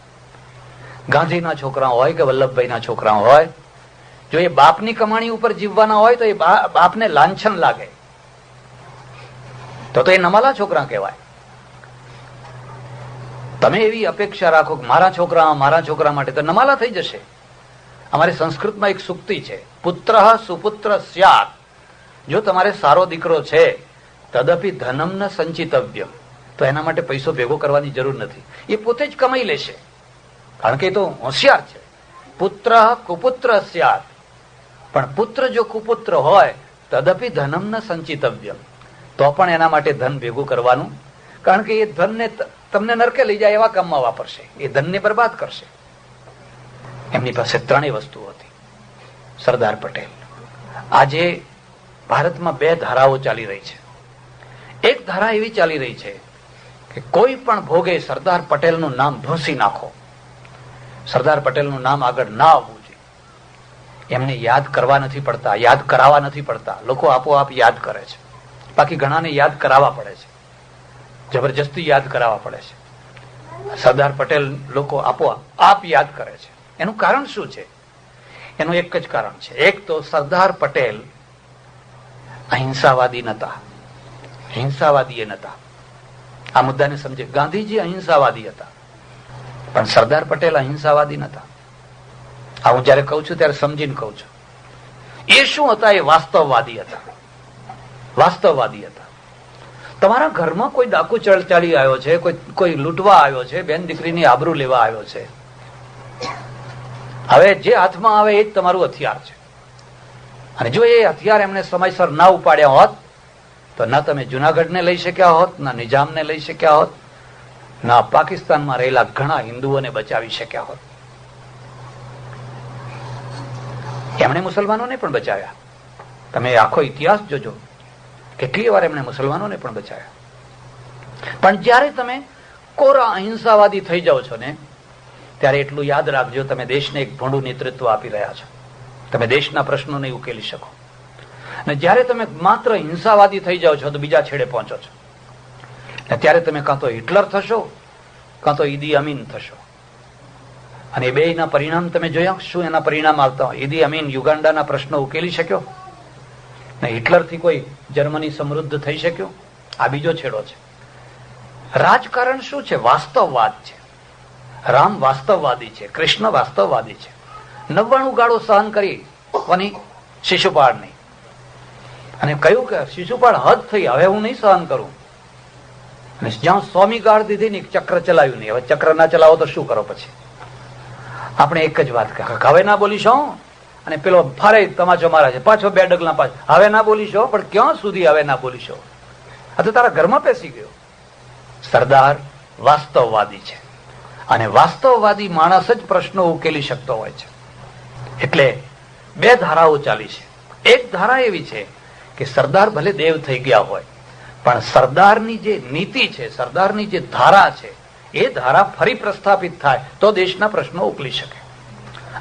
ગાંધીના છોકરા હોય કે વલ્લભભાઈના છોકરા હોય, જો એ બાપની કમાણી ઉપર જીવવાના હોય તો એ બાપને લાંછન લાગે, તો એ નમાલા છોકરા કહેવાય. તમે એવી અપેક્ષા રાખો કે મારા છોકરા માટે, તો નમાલા થઈ જશે. અમારી સંસ્કૃતમાં એક સૂક્તિ છે, પુત્ર સુપુત્ર સ્યાત. જો તમારે સારો દીકરો છે, તદપી ધનમ ન સંચિતવ્ય, તો એના માટે પૈસો ભેગો કરવાની જરૂર નથી, એ પોતે જ કમાઈ લેશે, કારણ કે એ તો હોશિયાર છે. પુત્ર કુપુત્ર સ્યાત, પણ પુત્ર જો કુપુત્ર હોય, તદપી ધનમ ન સંચિતવ્ય, તો પણ એના માટે ધન ભેગું કરવાનું, કારણ કે એ ધનને તમને નરકે લઈ જાય એવા કામમાં વાપરશે, એ ધનને બરબાદ કરશે. એમની પાસે ત્રણેય વસ્તુઓ હતી. સરદાર પટેલ. આજે ભારતમાં બે ધારાઓ ચાલી રહી છે. એક ધારા એવી ચાલી રહી છે કે કોઈ પણ ભોગે સરદાર પટેલનું નામ ધોસી નાખો, સરદાર પટેલનું નામ આગળ ના આવવું જોઈએ. એમને યાદ કરવા નથી પડતા, યાદ કરાવવા નથી પડતા, લોકો આપોઆપ યાદ કરે છે. બાકી ઘણાને યાદ કરાવવા પડે છે, જબરજસ્તી યાદ કરાવવા પડે છે. સરદાર પટેલ લોકો આપોઆપ યાદ કરે છે. એનું કારણ શું છે? એનું એક જ કારણ છે. એક તો સરદાર પટેલ અહિંસાવાદી નતા, હિંસાવાદી નતા. આ મુદ્દાને સમજે. ગાંધીજી અહિંસાવાદી હતા, પણ સરદાર પટેલ અહિંસાવાદી નતા. આ હું જયારે કહું છું ત્યારે સમજીને કહું છું. એ શું હતા? એ વાસ્તવવાદી હતા. વાસ્તવવાદી હતા. તમારા ઘરમાં કોઈ ડાકુ ચાલી આવ્યો છે, કોઈ લૂંટવા આવ્યો છે, બેન દીકરીની આબરૂ લેવા આવ્યો છે, હવે જે હાથમાં આવે એ જ તમારું હથિયાર છે. અને જો એ હથિયાર એમને સમયસર ના ઉપાડ્યા હોત, તો ના તમે જુનાગઢને લઈ શક્યા હોત, ના નિજામને લઈ શક્યા હોત, ના પાકિસ્તાનમાં રહેલા ઘણા હિન્દુઓને બચાવી શક્યા હોત. એમણે મુસલમાનોને પણ બચાવ્યા. તમે આખો ઇતિહાસ જોજો, કેટલી વાર એમણે મુસલમાનોને પણ બચાવ્યા. પણ જ્યારે તમે કોરા અહિંસાવાદી થઈ જાઓ છો ને, ત્યારે એટલું યાદ રાખજો, તમે દેશને એક ભોંડું નેતૃત્વ આપી રહ્યા છો. તમે દેશના પ્રશ્નો નહીં ઉકેલી શકો. અને જ્યારે તમે માત્ર હિંસાવાદી થઈ જાઓ છો, તો બીજા છેડે પહોંચો છો. ત્યારે તમે કાં તો હિટલર થશો, કાં તો ઈદી અમીન થશો. અને એ બેયના પરિણામ તમે જોયા, શું એના પરિણામ આવતા હોય? ઈદી અમીન યુગાન્ડાના પ્રશ્નો ઉકેલી શક્યો ને હિટલરથી કોઈ જર્મની સમૃદ્ધ થઈ શક્યો? આ બીજો છેડો છે. રાજકારણ શું છે? વાસ્તવવાદ છે. રામ વાસ્તવવાદી છે, કૃષ્ણ વાસ્તવવાદી છે. 99 ગાળો સહન કરી કોની? શિશુપાળની. અને કહ્યું કે શિશુપાળ હદ થઈ, હવે હું નહીં સહન કરું. અને જ્યાં 100મી ગાળ દીધી ને ચક્ર ચલાવ્યું નહીં. હવે ચક્ર ના ચલાવો તો શું કરો? પછી આપણે એક જ વાત કહે, હવે ના બોલીશો, અને પેલો ફારે તમાચો મારા છે, પાછો 2 ડગલા પાછો, હવે ના બોલીશો. પણ ક્યાં સુધી હવે ના બોલીશો? આ તો તારા ઘરમાં પેસી ગયો. સરદાર વાસ્તવવાદી છે, અને વાસ્તવવાદી માણસ જ પ્રશ્નો ઉકેલી શકતો હોય છે. એટલે બે ધારાઓ ચાલી છે. એક ધારા એવી છે કે સરદાર ભલે દેવ થઈ ગયા હોય, પણ સરદારની જે નીતિ છે, સરદારની જે ધારા છે, એ ધારા ફરી પ્રસ્થાપિત થાય તો દેશના પ્રશ્નો ઉકેલી શકે.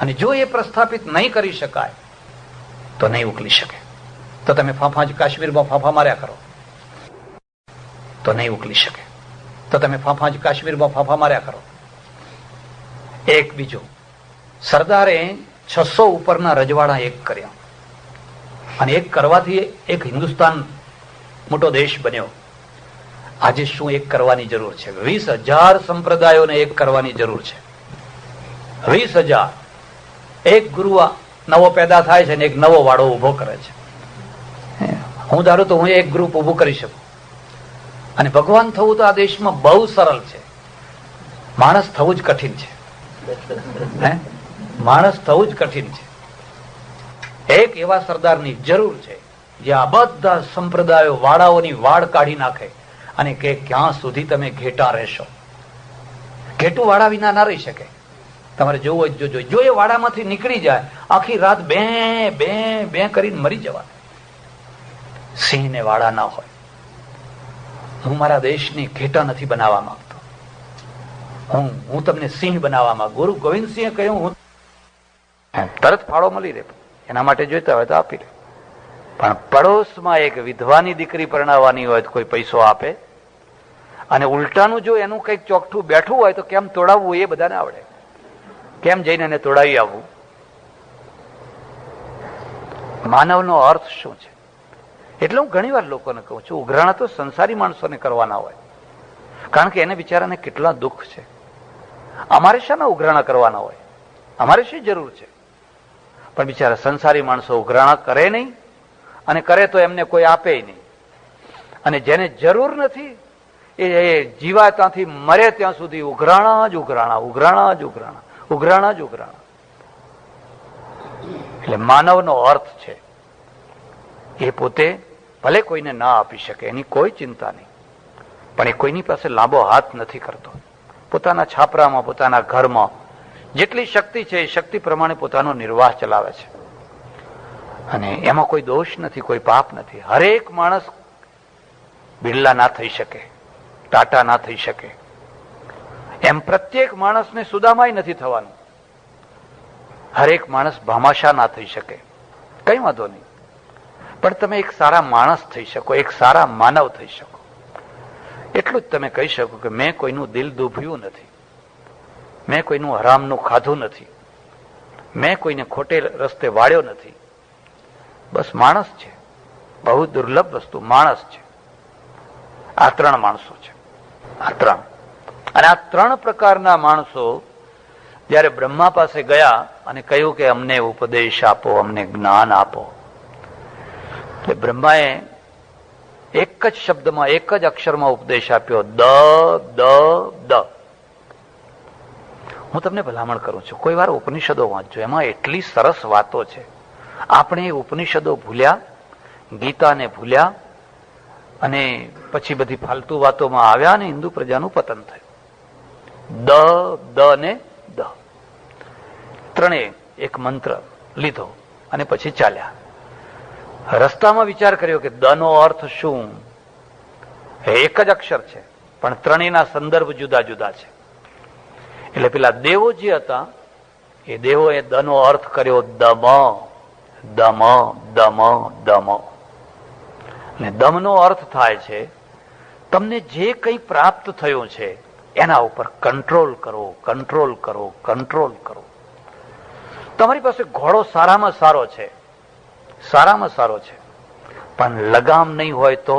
અને જો એ પ્રસ્થાપિત નહીં કરી શકાય તો નહીં ઉકેલી શકે. તો તમે કાશ્મીરમાં ફાંફા માર્યા કરો તો નહીં ઉકેલી શકે. તો તમે કાશ્મીરમાં ફાંફા માર્યા કરો. એક બીજું, સરદારે 600 ઉપરના રજવાડા એક કર્યા, અને એક કરવાથી એક હિન્દુસ્તાન મોટો દેશ બન્યો. આજે શું એક કરવાની જરૂર છે? 20,000 સંપ્રદાયોને એક કરવાની જરૂર છે. 20,000. એક ગુરુ નવો પેદા થાય છે ને એક નવો વાડો ઉભો કરે છે. હું ધારું તો હું એક ગ્રુપ ઉભું કરી શકું. અને ભગવાન થવું તો આ દેશમાં બહુ સરળ છે. માણસ થવું જ કઠિન છે. માણસ થવું જ કઠિન છે. એક એવા સરદારની જરૂર છે જે આ બધા સંપ્રદાયો વાડાઓની વાડ કાઢી નાખે અને કે ક્યાં સુધી તમે ઘેટા રહેશો. ઘેટું વાડા વિના ના રહી શકે. તમારે જોવું જ જોજો. જો એ વાડામાંથી નીકળી જાય, આખી રાત બે બે બે કરીને મરી જવા. સિંહને વાડા ના હોય. હું મારા દેશની ઘેટા નથી બનાવવા માંગતો. હું તમને સિંહ બનાવવા માંગુ. ગુરુ ગોવિંદસિંહે કહ્યું, હું તરત ફાળો મળી રહે, એના માટે જોઈતા હોય તો આપી લે. પણ પડોશમાં એક વિધવાની દીકરી પરણાવવાની હોય તો કોઈ પૈસો આપે? અને ઉલટાનું જો એનું કંઈક ચોકઠું બેઠું હોય તો કેમ તોડાવવું એ બધાને આવડે. કેમ જઈને એને તોડાવી આવવું? માનવનો અર્થ શું છે? એટલે હું ઘણી વાર લોકોને કહું છું, ઉઘરાણા તો સંસારી માણસોને કરવાના હોય, કારણ કે એને બિચારાને કેટલા દુઃખ છે. અમારે શાના ઉઘરાણા કરવાના હોય? અમારે શી જરૂર છે? પણ બિચારા સંસારી માણસો ઉઘરાણા કરે નહીં, અને કરે તો એમને કોઈ આપે નહીં. અને જેને જરૂર નથી એ જીવા ત્યાંથી મરે ત્યાં સુધી ઉઘરાણા જ ઉઘરાણા, ઉઘરાણા જ ઉઘરાણા, ઉઘરાણા જ ઉઘરાણા. એટલે માનવનો અર્થ છે એ પોતે ભલે કોઈને ના આપી શકે, એની કોઈ ચિંતા નહીં, પણ એ કોઈની પાસે લાંબો હાથ નથી કરતો. પોતાના છાપરામાં, પોતાના ઘરમાં જેટલી શક્તિ છે એ શક્તિ પ્રમાણે પોતાનો નિર્વાહ ચલાવે છે. અને એમાં કોઈ દોષ નથી, કોઈ પાપ નથી. હરેક માણસ બિરલા ના થઈ શકે, ટાટા ના થઈ શકે, એમ પ્રત્યેક માણસને સુદામાય નથી થવાનું. હરેક માણસ ભામાશા ના થઈ શકે, કઈ વાંધો નહીં, પણ તમે એક સારા માણસ થઈ શકો, એક સારા માનવ થઈ શકો. એટલું જ તમે કહી શકો કે મેં કોઈનું દિલ દુભ્યું નથી, મેં કોઈનું હરામનું ખાધું નથી, મેં કોઈને ખોટે રસ્તે વાળ્યો નથી. બસ માણસ છે, બહુ દુર્લભ વસ્તુ માણસ છે. આ ત્રણ માણસો છે, આ ત્રણ. અને આ ત્રણ પ્રકારના માણસો જયારે બ્રહ્મા પાસે ગયા અને કહ્યું કે અમને ઉપદેશ આપો, અમને જ્ઞાન આપો, એટલે બ્રહ્માએ એક જ શબ્દમાં, એક જ અક્ષરમાં ઉપદેશ આપ્યો, દ દ દ. હું તમને ભલામણ કરું છું, કોઈ વાર ઉપનિષદો વાંચજો, એમાં એટલી સરસ વાતો છે. આપણે ઉપનિષદો ભૂલ્યા, ગીતાને ભૂલ્યા, અને પછી બધી ફાલતુ વાતોમાં આવ્યા અને હિન્દુ પ્રજાનું પતન થયું. દ દ ને દ, ત્રણેય એક મંત્ર લીધો અને પછી ચાલ્યા. રસ્તામાં વિચાર કર્યો કે દ નો અર્થ શું? એક જ અક્ષર છે, પણ ત્રણેયના સંદર્ભ જુદા જુદા છે. એટલે પેલા દેવો જે હતા એ દેવોએ દ નો અર્થ કર્યો દમ, દમ, દમ, દમ. અને દમનો અર્થ થાય છે તમને જે કંઈ પ્રાપ્ત થયું છે એના ઉપર કંટ્રોલ કરો, કંટ્રોલ કરો, કંટ્રોલ કરો. તમારી પાસે ઘોડો સારામાં સારો છે, સારામાં સારો છે, પણ લગામ નહીં હોય તો,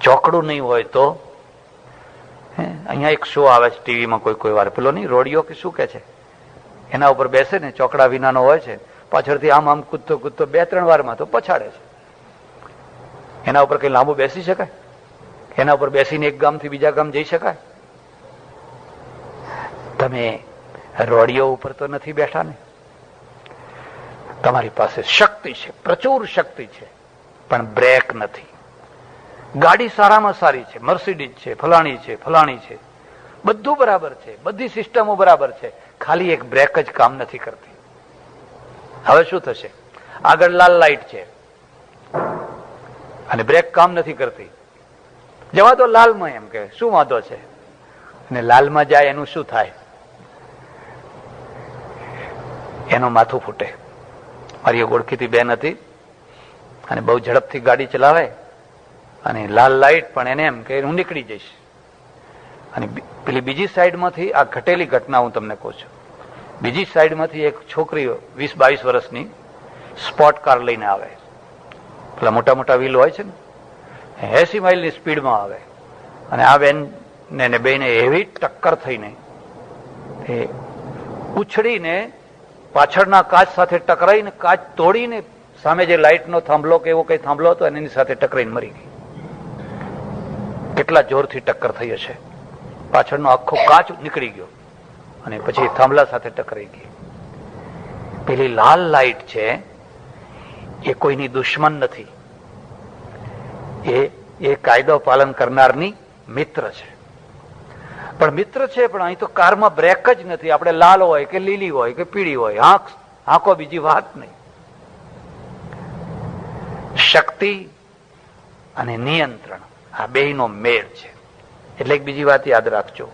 ચોકડું નહીં હોય તો. અહીંયા એક શો આવે છે ટીવીમાં કોઈ કોઈ વાર, પેલો નહીં રોડિયો કે શું કે છે, એના ઉપર બેસે ને, ચોકડા વિનાનો હોય છે, પાછળથી આમ આમ કૂદતો કૂદતો 2-3 વારમાં તો પછાડે છે. એના ઉપર કઈ લાંબુ બેસી શકાય? એના ઉપર બેસીને એક ગામથી બીજા ગામ જઈ શકાય? તમે રોડિયો ઉપર તો નથી બેઠા ને. તમારી પાસે શક્તિ છે, પ્રચુર શક્તિ છે, પણ બ્રેક નથી. ગાડી સારામાં સારી છે, મર્સિડીઝ છે, ફલાણી છે, ફલાણી છે, બધું બરાબર છે, બધી સિસ્ટમો બરાબર છે, ખાલી એક બ્રેક જ કામ નથી કરતી. હવે શું થશે? આગળ લાલ લાઈટ છે અને બ્રેક કામ નથી કરતી. જવા દો લાલમાં, એમ કે શું વાંધો છે? અને લાલમાં જાય એનું શું થાય? એનું માથું ફૂટે. મારી એક ઓળખીતી બેન હતી અને બહુ ઝડપથી ગાડી ચલાવે, અને લાલ લાઈટ પણ એને એમ કે હું નીકળી જઈશ. અને પેલી બીજી સાઈડમાંથી, આ ઘટેલી ઘટના હું તમને કહું છું, બીજી સાઈડમાંથી એક છોકરી 20-22 વર્ષની સ્પોર્ટ કાર લઈને આવે. પેલા મોટા મોટા વ્હીલ હોય છે ને, 80 માઇલની સ્પીડમાં આવે, અને આ બેન ને બેને એવી ટક્કર થઈને એ ઉછળીને પાછળના કાચ સાથે ટકરાઈને, કાચ તોડીને, સામે જે લાઈટનો થાંભલો કે એવો કઈ થાંભલો હતો એની સાથે ટકરાઈને મરી ગઈ. કેટલા જોરથી ટક્કર થઈ હશે! પાછળનો આખો કાચ નીકળી ગયો અને પછી થાંભલા સાથે ટકરાઈ ગઈ. પેલી લાલ લાઈટ છે એ કોઈની દુશ્મન નથી, એ કાયદો પાલન કરનારની મિત્ર છે. પણ મિત્ર છે, પણ અહીં તો કારમાં બ્રેક જ નથી. આપણે લાલ હોય કે લીલી હોય કે પીળી હોય, આંખો બીજી વાત નહીં. શક્તિ અને નિયંત્રણ, આ બેયનો મેળ છે. એટલે એક બીજી વાત યાદ રાખજો,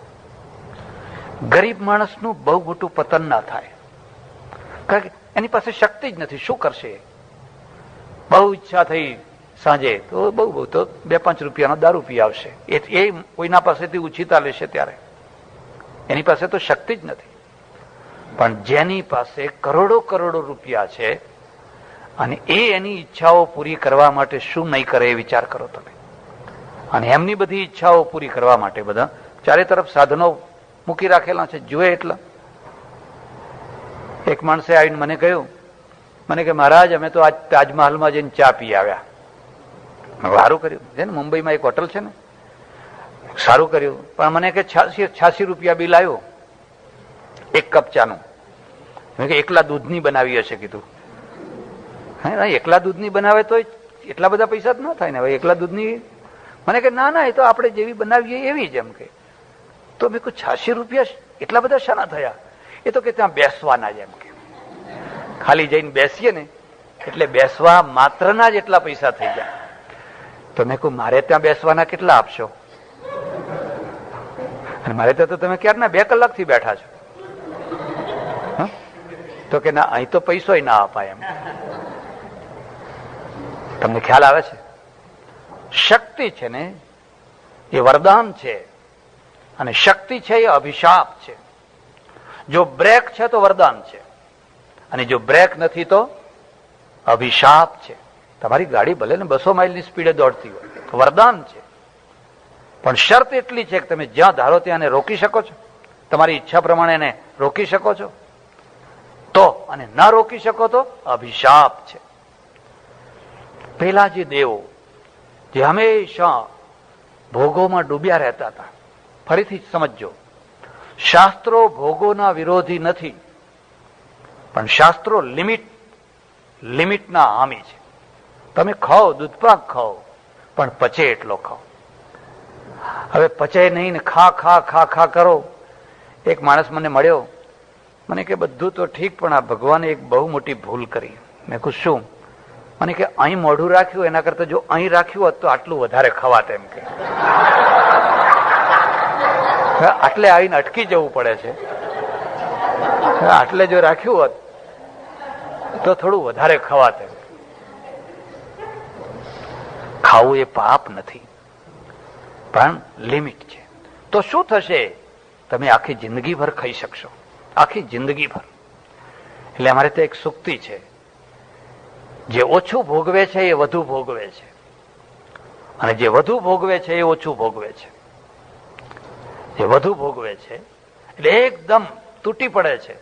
ગરીબ માણસનું બહુ મોટું પતન ના થાય, કારણ કે એની પાસે શક્તિ જ નથી. શું કરશે? બહુ ઈચ્છા થઈ સાંજે તો બહુ તો 2-5 રૂપિયાનો દારૂ પી આવશે. એ કોઈના પાસેથી ઉછીતા લેશે ત્યારે. એની પાસે તો શક્તિ જ નથી. પણ જેની પાસે કરોડો કરોડો રૂપિયા છે અને એ એની ઈચ્છાઓ પૂરી કરવા માટે શું નહીં કરે એ વિચાર કરો તમે. અને એમની બધી ઈચ્છાઓ પૂરી કરવા માટે બધા ચારે તરફ સાધનો મૂકી રાખેલા છે, જુએ એટલા. એક માણસે આવીને મને કહ્યું, મને કે મહારાજ અમે તો આજ તાજમહાલમાં જઈને ચા પી આવ્યા. સારું કર્યું છે ને, મુંબઈમાં એક હોટલ છે ને, સારું કર્યું. પણ મને કે 86 રૂપિયા બિલ આવ્યું એક કપ ચાનું. મેં કે એકલા દૂધની બનાવી હશે કીધું. હા, એકલા દૂધની બનાવે તો એટલા બધા પૈસા જ ન થાય ને. હવે એકલા દૂધની, મને કે ના એ તો આપણે જેવી બનાવીએ એવી જ. એમ કે તો મેં કહ્યું 86 રૂપિયા એટલા બધા શાના થયા? એ તો કે ત્યાં બેસવાના જ. એમ કે ખાલી જઈને બેસીએ ને એટલે બેસવા માત્રના જ એટલા પૈસા થઈ જાય. તો મેં કહું મારે ત્યાં બેસવાના કેટલા આપશો? અને મારે ત્યાં તો તમે ક્યારના 2 કલાકથી બેઠા છો. તો કે ના, અહીં તો પૈસો ના અપાય. એમ તમને ખ્યાલ આવે છે? શક્તિ છે ને એ વરદાન છે, અને શક્તિ છે એ અભિશાપ છે. જો બ્રેક છે તો વરદાન છે, અને જો બ્રેક નથી તો અભિશાપ છે. તમારી ગાડી ભલે ને 200 માઇલની સ્પીડે દોડતી હોય તો વરદાન છે, પણ શરત એટલી છે કે તમે જ્યાં ધારો ત્યાં એને રોકી શકો છો, તમારી ઈચ્છા પ્રમાણે એને રોકી શકો છો તો, અને ના રોકી શકો તો અભિશાપ છે. પેલા જે દેવો જે હંમેશા ભોગોમાં ડૂબ્યા રહેતા હતા, ફરીથી સમજો, શાસ્ત્રો ભોગોના વિરોધી નથી, પણ શાસ્ત્રો લિમિટના હામી છે. તમે ખાઓ, દૂધપાક ખાઓ, પણ પચે એટલો ખાઓ. હવે પચે નહીં ને ખા કરો. એક માણસ મને મળ્યો, મને કે બધું તો ઠીક, પણ આ ભગવાને એક બહુ મોટી ભૂલ કરી. મેં કહ્યું શું? મને કે અહીં મોઢું રાખ્યું એના કરતા જો અહીં રાખ્યું હોત તો આટલું વધારે ખવાત. એમ કે આટલે આવીને અટકી જવું પડે છે, આટલે જો રાખ્યું હોત તો થોડું વધારે ખવાત. ખાવું એ પાપ નથી, પણ લિમિટ છે. તો શું થશે? તમે આખી જિંદગીભર ખાઈ શકશો, આખી જિંદગીભર. એટલે અમારે તો એક સુક્તિ છે, જે ઓછું ભોગવે છે એ વધુ ભોગવે છે, અને જે વધુ ભોગવે છે એ ઓછું ભોગવે છે. જે વધુ ભોગવે છે એટલે એકદમ તૂટી પડે છે,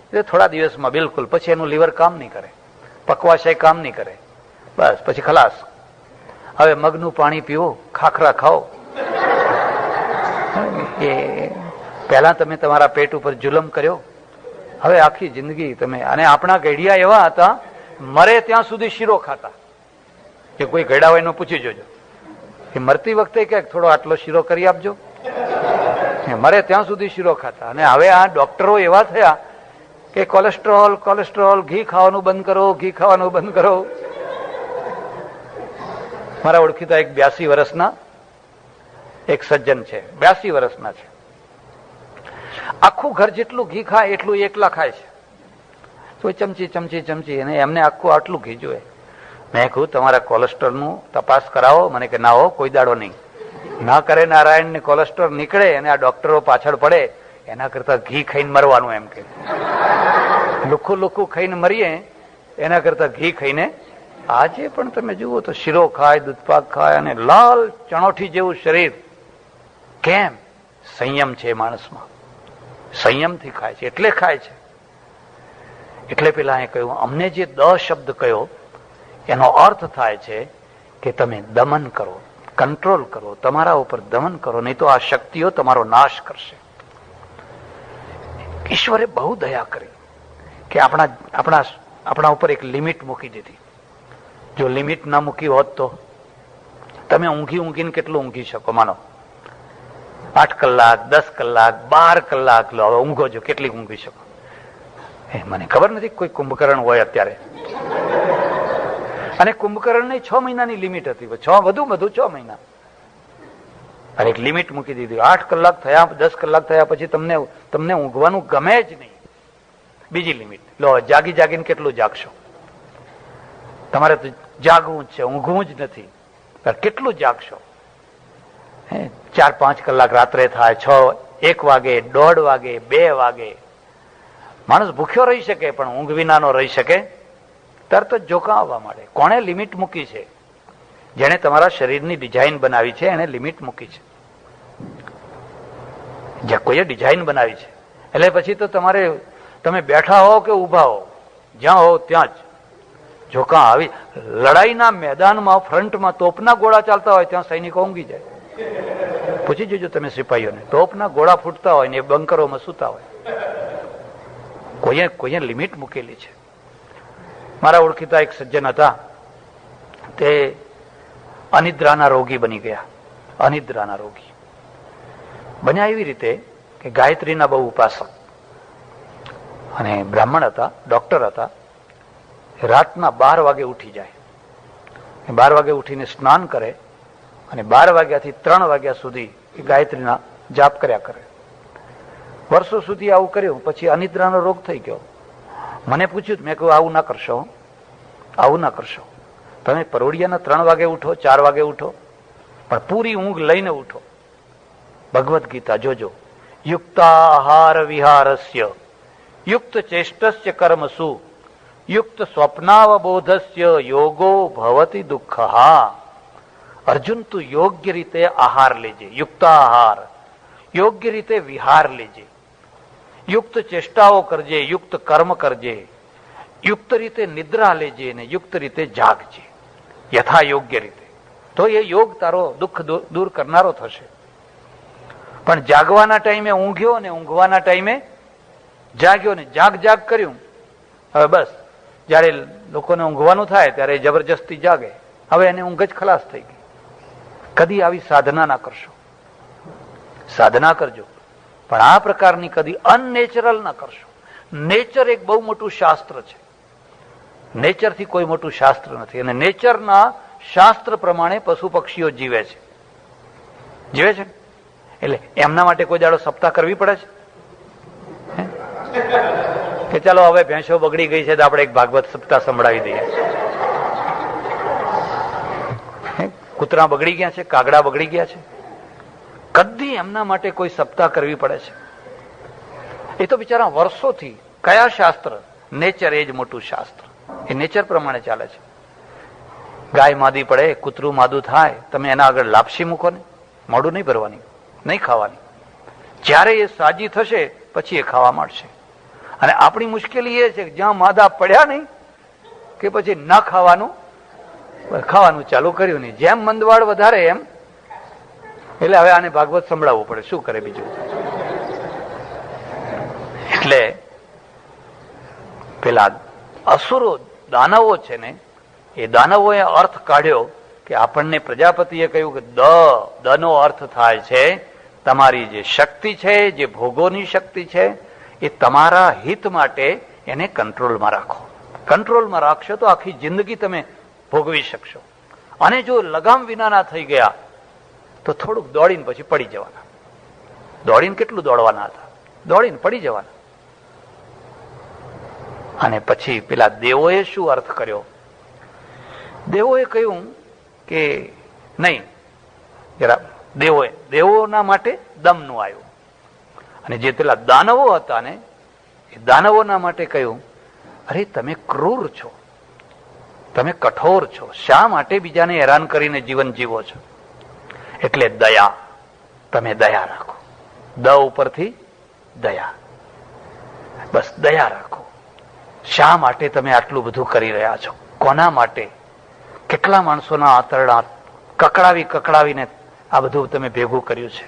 એટલે થોડા દિવસમાં બિલકુલ, પછી એનું લીવર કામ નહીં કરે, પકવાશાય કામ નહીં કરે, બસ પછી ખલાસ. હવે મગનું પાણી પીવો, ખાખરા ખાઓ. એ પહેલા તમે તમારા પેટ ઉપર જુલમ કર્યો, હવે આખી જિંદગી તમે. અને આપણા ગઢિયા એવા હતા, મરે ત્યાં સુધી શીરો ખાતા. કે કોઈ ગયડા હોય એનું પૂછી જોજો કે મરતી વખતે કે થોડો આટલો શીરો કરી આપજો. મરે ત્યાં સુધી શીરો ખાતા. અને હવે આ ડોક્ટરો એવા થયા કે કોલેસ્ટ્રોલ, ઘી ખાવાનું બંધ કરો, ઘી ખાવાનું બંધ કરો. મારા ઓળખીતા એક 82 વર્ષના એક સજ્જન છે, 82 વર્ષના છે. આખું ઘર જેટલું ઘી ખાય એટલું એકલા ખાય છે. તો ચમચી અને એમને આખું આટલું ઘી જોઈએ. મેં કહ્યું તમારા કોલેસ્ટ્રોલનું તપાસ કરાવો. મને કે ના હો, કોઈ દાડો નહીં. ના કરે નારાયણ ને કોલેસ્ટ્રોલ નીકળે અને આ ડોક્ટરો પાછળ પડે એના કરતા ઘી ખાઈને મરવાનું. એમ કે લુખું ખાઈને મરીએ એના કરતા ઘી ખાઈને. આજે પણ તમે જુઓ તો શીરો ખાય, દૂધપાક ખાય, અને લાલ ચણોઠી જેવું શરીર. કેમ? સંયમ છે માણસમાં, સંયમથી ખાય છે, એટલે ખાય છે. એટલે પેલા એ કહ્યું, અમને જે દ શબ્દ કયો એનો અર્થ થાય છે કે તમે દમન કરો, કંટ્રોલ કરો, તમારા ઉપર દમન કરો, નહીં તો આ શક્તિઓ તમારો નાશ કરશે. ઈશ્વરે બહુ દયા કરી કે આપણા ઉપર એક લિમિટ મૂકી દીધી. જો લિમિટ ના મૂકી હોત તો તમે ઊંઘીને કેટલું ઊંઘી શકો? માનો 8 કલાક, 10 કલાક, 12 કલાક લો, હવે ઊંઘો છો, કેટલી ઊંઘી શકો? મને ખબર નથી કોઈ કુંભકર્ણ હોય અત્યારે. અને કુંભકર્ણ ની 6 મહિનાની લિમિટ હતી, વધુ 6 મહિના. અને એક લિમિટ મૂકી દીધી. 8 કલાક થયા, 10 કલાક થયા પછી તમને ઊંઘવાનું ગમે જ નહીં. બીજી લિમિટ લો, જાગીને કેટલું જાગશો? તમારે તો જાગવું જ છે, ઊંઘવું જ નથી. કેટલું જાગશો? 4-5 કલાક રાત્રે થાય, 6, 1 વાગે, 1:30 વાગે, 2 વાગે. માણસ ભૂખ્યો રહી શકે પણ ઊંઘ વિના નો રહી શકે? તરત જ જોખમ આવવા માંડે. કોણે લિમિટ મૂકી છે? જેણે તમારા શરીરની ડિઝાઇન બનાવી છે એને લિમિટ મૂકી છે. જે કોઈએ ડિઝાઇન બનાવી છે એટલે પછી તો તમે બેઠા હો કે ઊભા હો, જ્યાં હો ત્યાં જ જોકા આવી લડાઈના મેદાનમાં ફ્રન્ટમાં તોપના ગોળા ચાલતા હોય ત્યાં સૈનિકો ઊંઘી જાય. પૂછી જોજો તમે સિપાહીઓને, તોપના ગોળા ફૂટતા હોય ને એ બંકરોમાં સૂતા હોય. કોઈએ લિમિટ મૂકેલી છે. મારા ઓળખીતા એક સજ્જન હતા, તે અનિદ્રાના રોગી બની ગયા. અનિદ્રાના રોગી બન્યા એવી રીતે કે ગાયત્રીના બહુ ઉપાસક અને બ્રાહ્મણ હતા, ડોક્ટર હતા. રાતના 12 વાગે ઉઠી જાય, 12 વાગે ઉઠીને સ્નાન કરે અને 12 વાગ્યાથી 3 વાગ્યા સુધી એ ગાયત્રીના જાપ કર્યા કરે. વર્ષો સુધી આવું કર્યું, પછી અનિદ્રાનો રોગ થઈ ગયો. મને પૂછ્યું, મેં કહ્યું આવું ના કરશો, આવું ના કરશો. તમે પરોડિયાના 3 વાગે ઉઠો, 4 વાગે ઉઠો, પણ પૂરી ઊંઘ લઈને ઉઠો. ભગવદ્ ગીતા જોજો, યુક્તાહાર વિહારસ્ય યુક્ત ચેષ્ટસ્ય કર્મસુ યુક્ત સ્વપ્નાવબોધસ્ય યોગો ભવતિ દુઃખ. અર્જુન, તું યોગ્ય રીતે આહાર લેજે, યુક્તાહાર, યોગ્ય રીતે વિહાર લેજે, યુક્ત ચેષ્ટાઓ કરજે, યુક્ત કર્મ કરજે, યુક્ત રીતે નિદ્રા લેજે ને યુક્ત રીતે જાગજે, યથા યોગ્ય રીતે. તો એ યોગ તારો દુઃખ દૂર કરનારો થશે. પણ જાગવાના ટાઈમે ઊંઘ્યો ને ઊંઘવાના ટાઈમે જાગ્યો ને જાગ કર્યું. હવે બસ જયારે લોકોને ઊંઘવાનું થાય ત્યારે જબરજસ્તી જાગે. હવે એને ઊંઘ જ ખલાસ થઈ ગઈ. કદી આવી સાધના ના કરશો. સાધના કરજો, પણ આ પ્રકારની કદી અનનેચરલ ના કરશો. નેચર એક બહુ મોટું શાસ્ત્ર છે. નેચરથી કોઈ મોટું શાસ્ત્ર નથી. અને નેચરના શાસ્ત્ર પ્રમાણે પશુ પક્ષીઓ જીવે છે. એટલે એમના માટે કોઈ દાડો સપ્તાહ કરવી પડે છે કે ચાલો હવે ભેંસો બગડી ગઈ છે તો આપણે એક ભાગવત સપ્તાહ સંભળાવી દઈએ. કૂતરા બગડી ગયા છે, કાગડા બગડી ગયા છે, કદી એમના માટે કોઈ સપ્તાહ કરવી પડે છે? એ તો બિચારા વર્ષોથી કયા શાસ્ત્ર? નેચર એ જ મોટું શાસ્ત્ર. એ નેચર પ્રમાણે ચાલે છે. ગાય માદી પડે, કૂતરું માદું થાય, તમે એના આગળ લાપસી મૂકો ને, મોઢું નહીં ભરવાની, નહીં ખાવાની. જ્યારે એ સાજી થશે પછી એ ખાવા માંડશે. અને આપણી મુશ્કેલી એ છે કે જ્યાં માદા પડ્યા નહીં કે પછી ન ખાવાનું ચાલુ કર્યું નહીં. જેમ મંદવાડ વધારે એમ, એટલે હવે આને ભાગવત સંભળાવવું પડે, શું કરે બીજું. એટલે પેલા અસુરો દાનવો છે ને, એ દાનવોએ અર્થ કાઢ્યો કે આપણને પ્રજાપતિએ કહ્યું કે દનો અર્થ થાય છે તમારી જે શક્તિ છે, જે ભોગોની શક્તિ છે, એ તમારા હિત માટે એને કંટ્રોલમાં રાખો. કંટ્રોલમાં રાખશો તો આખી જિંદગી તમે ભોગવી શકશો. અને જો લગામ વિનાના થઈ ગયા તો થોડુંક દોડીને પછી પડી જવાના. દોડીને કેટલું દોડવાના હતા? દોડીને પડી જવાના. અને પછી પેલા દેવોએ શું અર્થ કર્યો? દેવોએ કહ્યું કે નહીં, જરા દેવોના માટે દમનું આવ્યું. અને જે પેલા દાનવો હતા ને, એ દાનવોના માટે કહ્યું, અરે તમે ક્રૂર છો, તમે કઠોર છો, શા માટે બીજાને હેરાન કરીને જીવન જીવો છો? એટલે દયા, તમે દયા રાખો. દ ઉપરથી દયા, બસ દયા રાખો. શા માટે તમે આટલું બધું કરી રહ્યા છો? કોના માટે? કેટલા માણસોના આંતરડા કકડાવીને આ બધું તમે ભેગું કર્યું છે.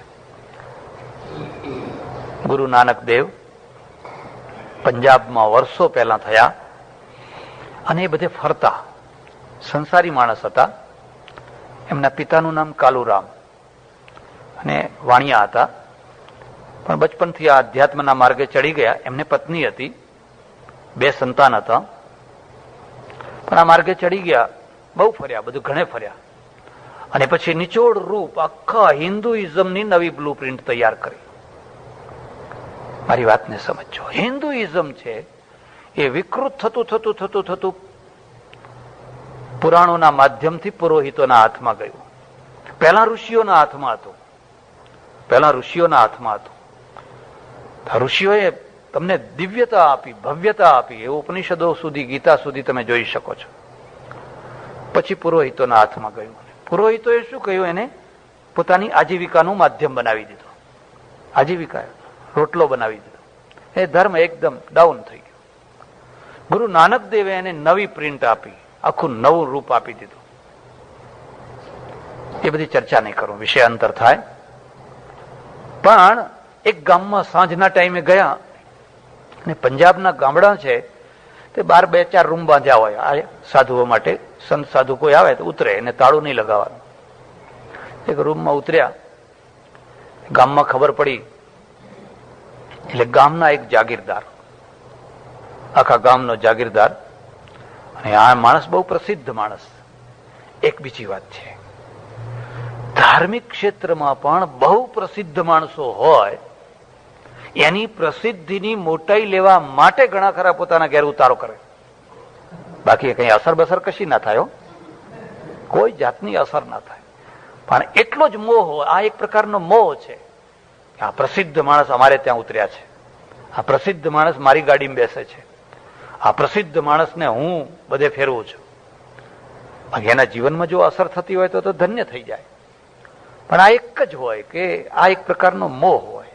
ગુરુ નાનક દેવ પંજાબમાં વર્ષો પહેલા થયા અને એ બધે ફરતા સંસારી માણસ હતા. એમના પિતાનું નામ કાલુરામ અને વાણિયા હતા, પણ બચપનથી આ અધ્યાત્મના માર્ગે ચડી ગયા. એમને પત્ની હતી, 2 સંતાન હતા, પણ આ માર્ગે ચડી ગયા. બહુ ફર્યા, બધું ઘણે ફર્યા. અને પછી નિચોડ રૂપ આખા હિન્દુઇઝમની નવી બ્લુ પ્રિન્ટ તૈયાર કરી. મારી વાતને સમજો. હિન્દુઇઝમ છે એ વિકૃત થતું પુરાણોના માધ્યમથી પુરોહિતોના હાથમાં ગયું. પહેલા ઋષિઓના હાથમાં હતું. ઋષિઓએ તમને દિવ્યતા આપી, ભવ્યતા આપી. એ ઉપનિષદો સુધી, ગીતા સુધી તમે જોઈ શકો છો. પછી પુરોહિતોના હાથમાં ગયું. પુરોહિતોએ શું કહ્યું? એને પોતાની આજીવિકાનું માધ્યમ બનાવી દીધું. આજીવિકા, રોટલો બનાવી દીધો. એ ધર્મ એકદમ ડાઉન થઈ ગયો. ગુરુ નાનક દેવે એને નવી પ્રિન્ટ આપી, આખું નવું રૂપ આપી દીધું. એ બધી ચર્ચા નહીં કરું, વિષયાંતર થાય. પણ એક ગામમાં સાંજના ટાઈમે ગયા અને પંજાબના ગામડા છે તે બહાર 2-4 રૂમ બાંધ્યા હોય આ સાધુઓ માટે. સંત સાધુ કોઈ આવે તો ઉતરે, એને તાળું નહીં લગાવવાનું. એક રૂમમાં ઉતર્યા, ગામમાં ખબર પડી એટલે ગામના એક જાગીરદાર, આખા ગામનો જાગીરદાર, અને આ માણસ બહુ પ્રસિદ્ધ માણસ. એક બીજી વાત છે, ધાર્મિક ક્ષેત્રમાં પણ બહુ પ્રસિદ્ધ માણસો હોય, એની પ્રસિદ્ધિની મોટાઈ લેવા માટે ઘણા ખરા પોતાના ઘેર ઉતારો કરે. બાકી કઈ અસર બસર કશી ના થાય, કોઈ જાતની અસર ના થાય. પણ એટલો જ મોહ, આ એક પ્રકારનો મોહ છે. આ પ્રસિદ્ધ માણસ અમારે ત્યાં ઉતર્યા છે, આ પ્રસિદ્ધ માણસ મારી ગાડીમાં બેસે છે, આ પ્રસિદ્ધ માણસને હું બધે ફેરવું છું. બાકી એના જીવનમાં જો અસર થતી હોય તો ધન્ય થઈ જાય. પણ આ એક જ હોય કે આ એક પ્રકારનો મોહ હોય.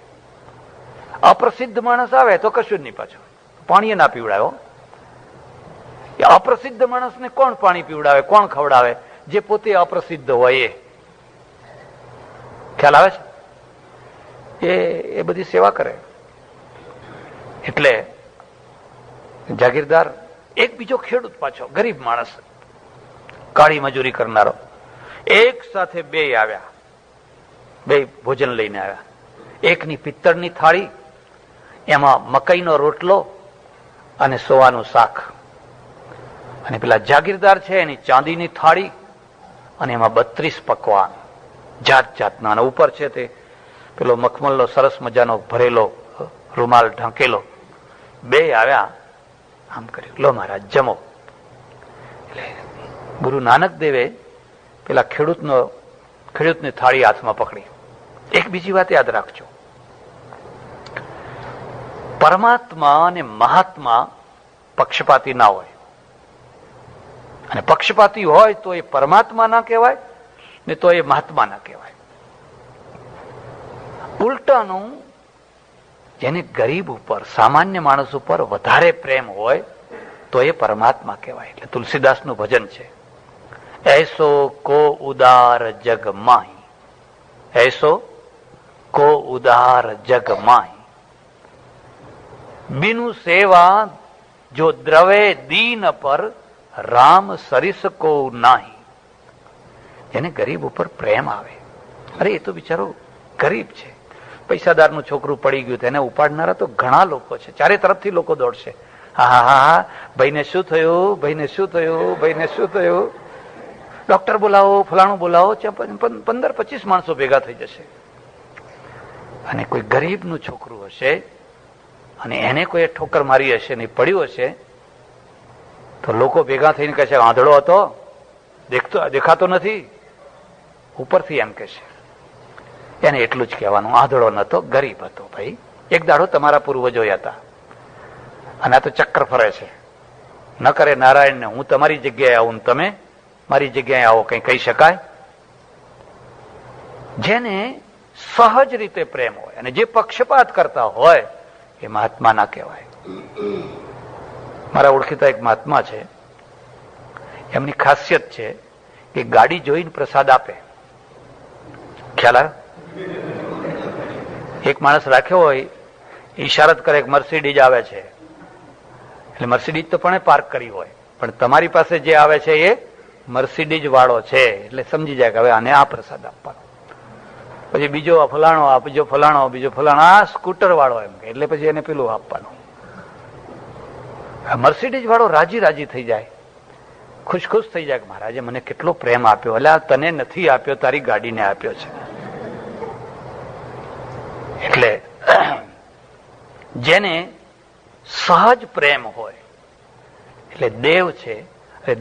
અપ્રસિદ્ધ માણસ આવે તો કશું જ નહીં, પાછું પાણી ના પીવડાવો. અપ્રસિદ્ધ માણસને કોણ પાણી પીવડાવે, કોણ ખવડાવે? જે પોતે અપ્રસિદ્ધ હોય એ. ખ્યાલ આવે છે? એ બધી સેવા કરે. એટલે જાગીરદાર, એક બીજો ખેડૂત, પાછો ગરીબ માણસ, કાળી મજૂરી કરનારો, એક સાથે 2 આવ્યા, 2 ભોજન લઈને આવ્યા. એકની પિત્તળની થાળી, એમાં મકાઈનો રોટલો અને સોવાનું શાક. અને પેલા જાગીરદાર છે એની ચાંદીની થાળી, અને એમાં 32 પકવાન જાત જાતના. અને ઉપર છે તે પેલો મખમલનો સરસ મજાનો ભરેલો રૂમાલ ઢાંકેલો. 2 આવ્યા, આમ કર્યું, લો મહારાજ જમો. એટલે ગુરુ નાનક દેવે પેલા ખેડૂતની થાળી હાથમાં પકડી. એક બીજી વાત યાદ રાખજો, પરમાત્મા અને મહાત્મા પક્ષપાતી ના હોય. અને પક્ષપાતી હોય તો એ પરમાત્મા ના કહેવાય ને તો એ મહાત્મા ના કહેવાય. ઉલટાનું, જેને ગરીબ ઉપર, સામાન્ય માણસ ઉપર વધારે પ્રેમ હોય તો એ પરમાત્મા કહેવાય. એટલે તુલસીદાસનું ભજન છે, એસો કો ઉદાર જગ માહી, એસો કો ઉદાર જગ માહી, બિनु સેવા જો દ્રવે દીન પર, રામ સરિસ કો નાહી. એને ગરીબ ઉપર પ્રેમ આવે. અરે એ તો બિચારો ગરીબ છે, પૈસાદારનું છોકરું પડી ગયું, તેને ઉપાડનારા તો ઘણા લોકો છે. ચારે તરફથી લોકો દોડશે, હા હા હા, ભાઈને શું થયું, ભાઈને શું થયું, ભાઈને શું થયું, ડોક્ટર બોલાવો, ફલાણું બોલાવો. 15-25 માણસો ભેગા થઈ જશે. અને કોઈ ગરીબનું છોકરું હશે અને એને કોઈ ઠોકર મારી હશે ને પડ્યું હશે તો લોકો ભેગા થઈને કહેશે, આંધળો હતો, દેખાતો નથી. ઉપરથી એમ કહેશે. એને એટલું જ કહેવાનું, આંધળો નતો, ગરીબ હતો ભાઈ. એક દાડો તમારા પૂર્વજો હતા અને આ તો ચક્ર ફરે છે. ન કરે નારાયણને હું તમારી જગ્યાએ આવું, તમે મારી જગ્યાએ આવો, કઈ કહી શકાય? જેને સહજ રીતે પ્રેમ હોય અને જે પક્ષપાત કરતા હોય એ મહાત્મા ના કહેવાય. મારા ઓળખીતા એક મહાત્મા છે, એમની ખાસિયત છે કે ગાડી જોઈને પ્રસાદ આપે. ખ્યાલ આવે? એક માણસ રાખ્યો હોય, ઈશારત કરે કે મર્સિડીઝ આવે છે, એટલે મર્સિડીઝ તો પણ પાર્ક કરી હોય, પણ તમારી પાસે જે આવે છે એ મર્સિડીઝ વાળો છે, એટલે સમજી જાય કે હવે આને આ પ્રસાદ આપવાનો. પછી બીજો ફલાણો, બીજો ફલાણો, બીજો ફલાણો, આ સ્કૂટર વાળો એમ કે, એટલે પછી એને પેલું આપવાનું. મર્સિડીઝ વાળો રાજી થઈ જાય, ખુશ થઈ જાય કે મહારાજે મને કેટલો પ્રેમ આપ્યો, એટલે તને નથી આપ્યો, તારી ગાડીને આપ્યો છે. એટલે જેને સહજ પ્રેમ હોય, એટલે દેવ છે,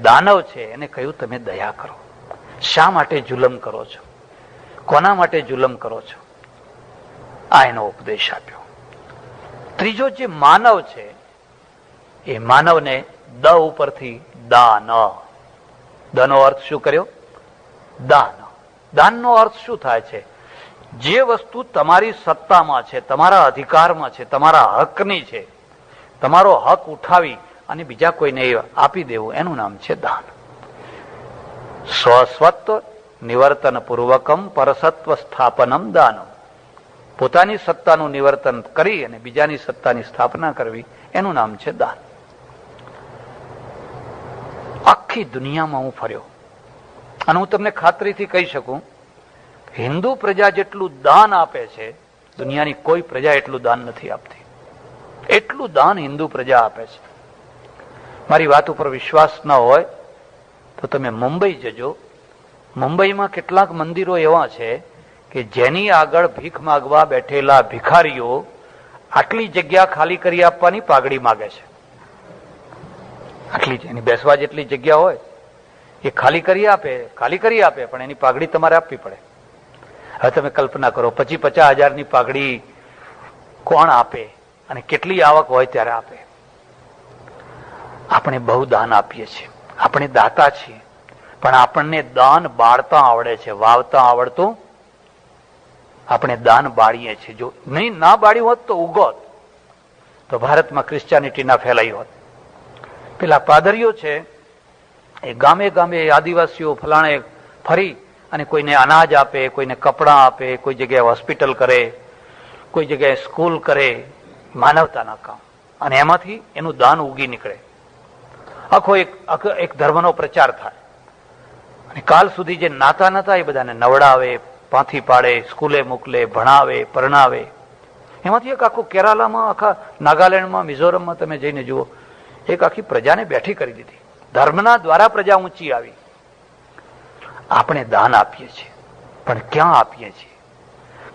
દાનવ છે, એને કહ્યું તમે દયા કરો. શા માટે જુલમ કરો છો? કોના માટે જુલમ કરો છો? આ એનો ઉપદેશ આપ્યો. ત્રીજો જે માનવ છે, એ માનવને દ ઉપરથી દાન. દનો અર્થ શું કર્યો? દાન. દાનનો અર્થ શું થાય છે? જે વસ્તુ તમારી સત્તામાં છે, તમારા અધિકારમાં છે, તમારા હકની છે, તમારો હક ઉઠાવી અને બીજા કોઈને આપી દેવું, એનું નામ છે દાન. સ્વસ્વત્વ નિવર્તન પૂર્વકમ પરસત્વ સ્થાપનમ દાનમ. પોતાની સત્તાનું નિવર્તન કરી અને બીજાની સત્તાની સ્થાપના કરવી, એનું નામ છે દાન. આખી દુનિયામાં હું ફર્યો અને હું તમને ખાતરીથી કહી શકું, હિન્દુ પ્રજા જેટલું દાન આપે છે, દુનિયાની કોઈ પ્રજા એટલું દાન નથી આપતી. એટલું દાન હિન્દુ પ્રજા આપે છે. મારી વાત ઉપર વિશ્વાસ ન હોય તો તમે મુંબઈ જજો. મુંબઈમાં કેટલાક મંદિરો એવા છે કે જેની આગળ ભીખ માગવા બેઠેલા ભિખારીઓ આટલી જગ્યા ખાલી કરી આપવાની પાઘડી માગે છે. આટલી એની બેસવા જેટલી જગ્યા હોય એ ખાલી કરી આપે, પણ એની પાઘડી તમારે આપવી પડે. હવે તમે કલ્પના કરો, 50,000-50,000ની પાઘડી કોણ આપે અને કેટલી આવક હોય ત્યારે આપે? આપણે બહુ દાન આપીએ છીએ, આપણે દાતા છીએ, પણ આપણને દાન બાળતા આવડે છે, વાવતા આવડતું. આપણે દાન બાળીએ છીએ. જો નહીં ના બાળ્યું હોત તો ઉગોત, તો ભારતમાં ક્રિશ્ચિયાનિટી ના ફેલાઈ હોત. પેલા પાદરીઓ છે એ ગામે ગામે આદિવાસીઓ ફલાણે ફરી અને કોઈને અનાજ આપે, કોઈને કપડાં આપે, કોઈ જગ્યાએ હોસ્પિટલ કરે, કોઈ જગ્યાએ સ્કૂલ કરે, માનવતાના કામ, અને એમાંથી એનું દાન ઉગી નીકળે. આખો એક ધર્મનો પ્રચાર થાય અને કાલ સુધી જે નાતા નતા એ બધાને નવડાવે, પાંથી પાડે, સ્કૂલે મોકલે, ભણાવે, પરણાવે. એમાંથી એક આખું કેરાલામાં, આખા નાગાલેન્ડમાં, મિઝોરમમાં તમે જઈને જુઓ, એક આખી પ્રજાને બેઠી કરી દીધી. ધર્મના દ્વારા પ્રજા ઊંચી આવી. આપણે દાન આપીએ છીએ, પણ ક્યાં આપીએ છીએ?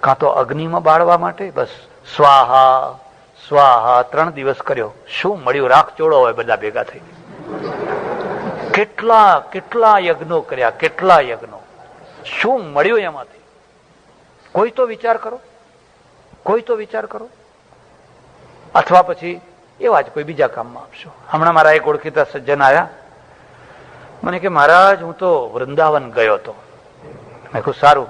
કાં તો અગ્નિમાં બાળવા માટે, બસ સ્વાહા સ્વાહા 3 દિવસ કર્યો, શું મળ્યું? રાખ ચોળો હોય બધા ભેગા થઈ. કેટલા યજ્ઞો કર્યા, કેટલા યજ્ઞો, શું મળ્યું એમાંથી? કોઈ તો વિચાર કરો, કોઈ તો વિચાર કરો. અથવા પછી એવા જ કોઈ બીજા કામમાં આપશો. હમણાં મારા એક ઓળખીતા સજ્જન આવ્યા, મને કે મહારાજ હું તો વૃંદાવન ગયો હતો. મેં કહ્યું સારું.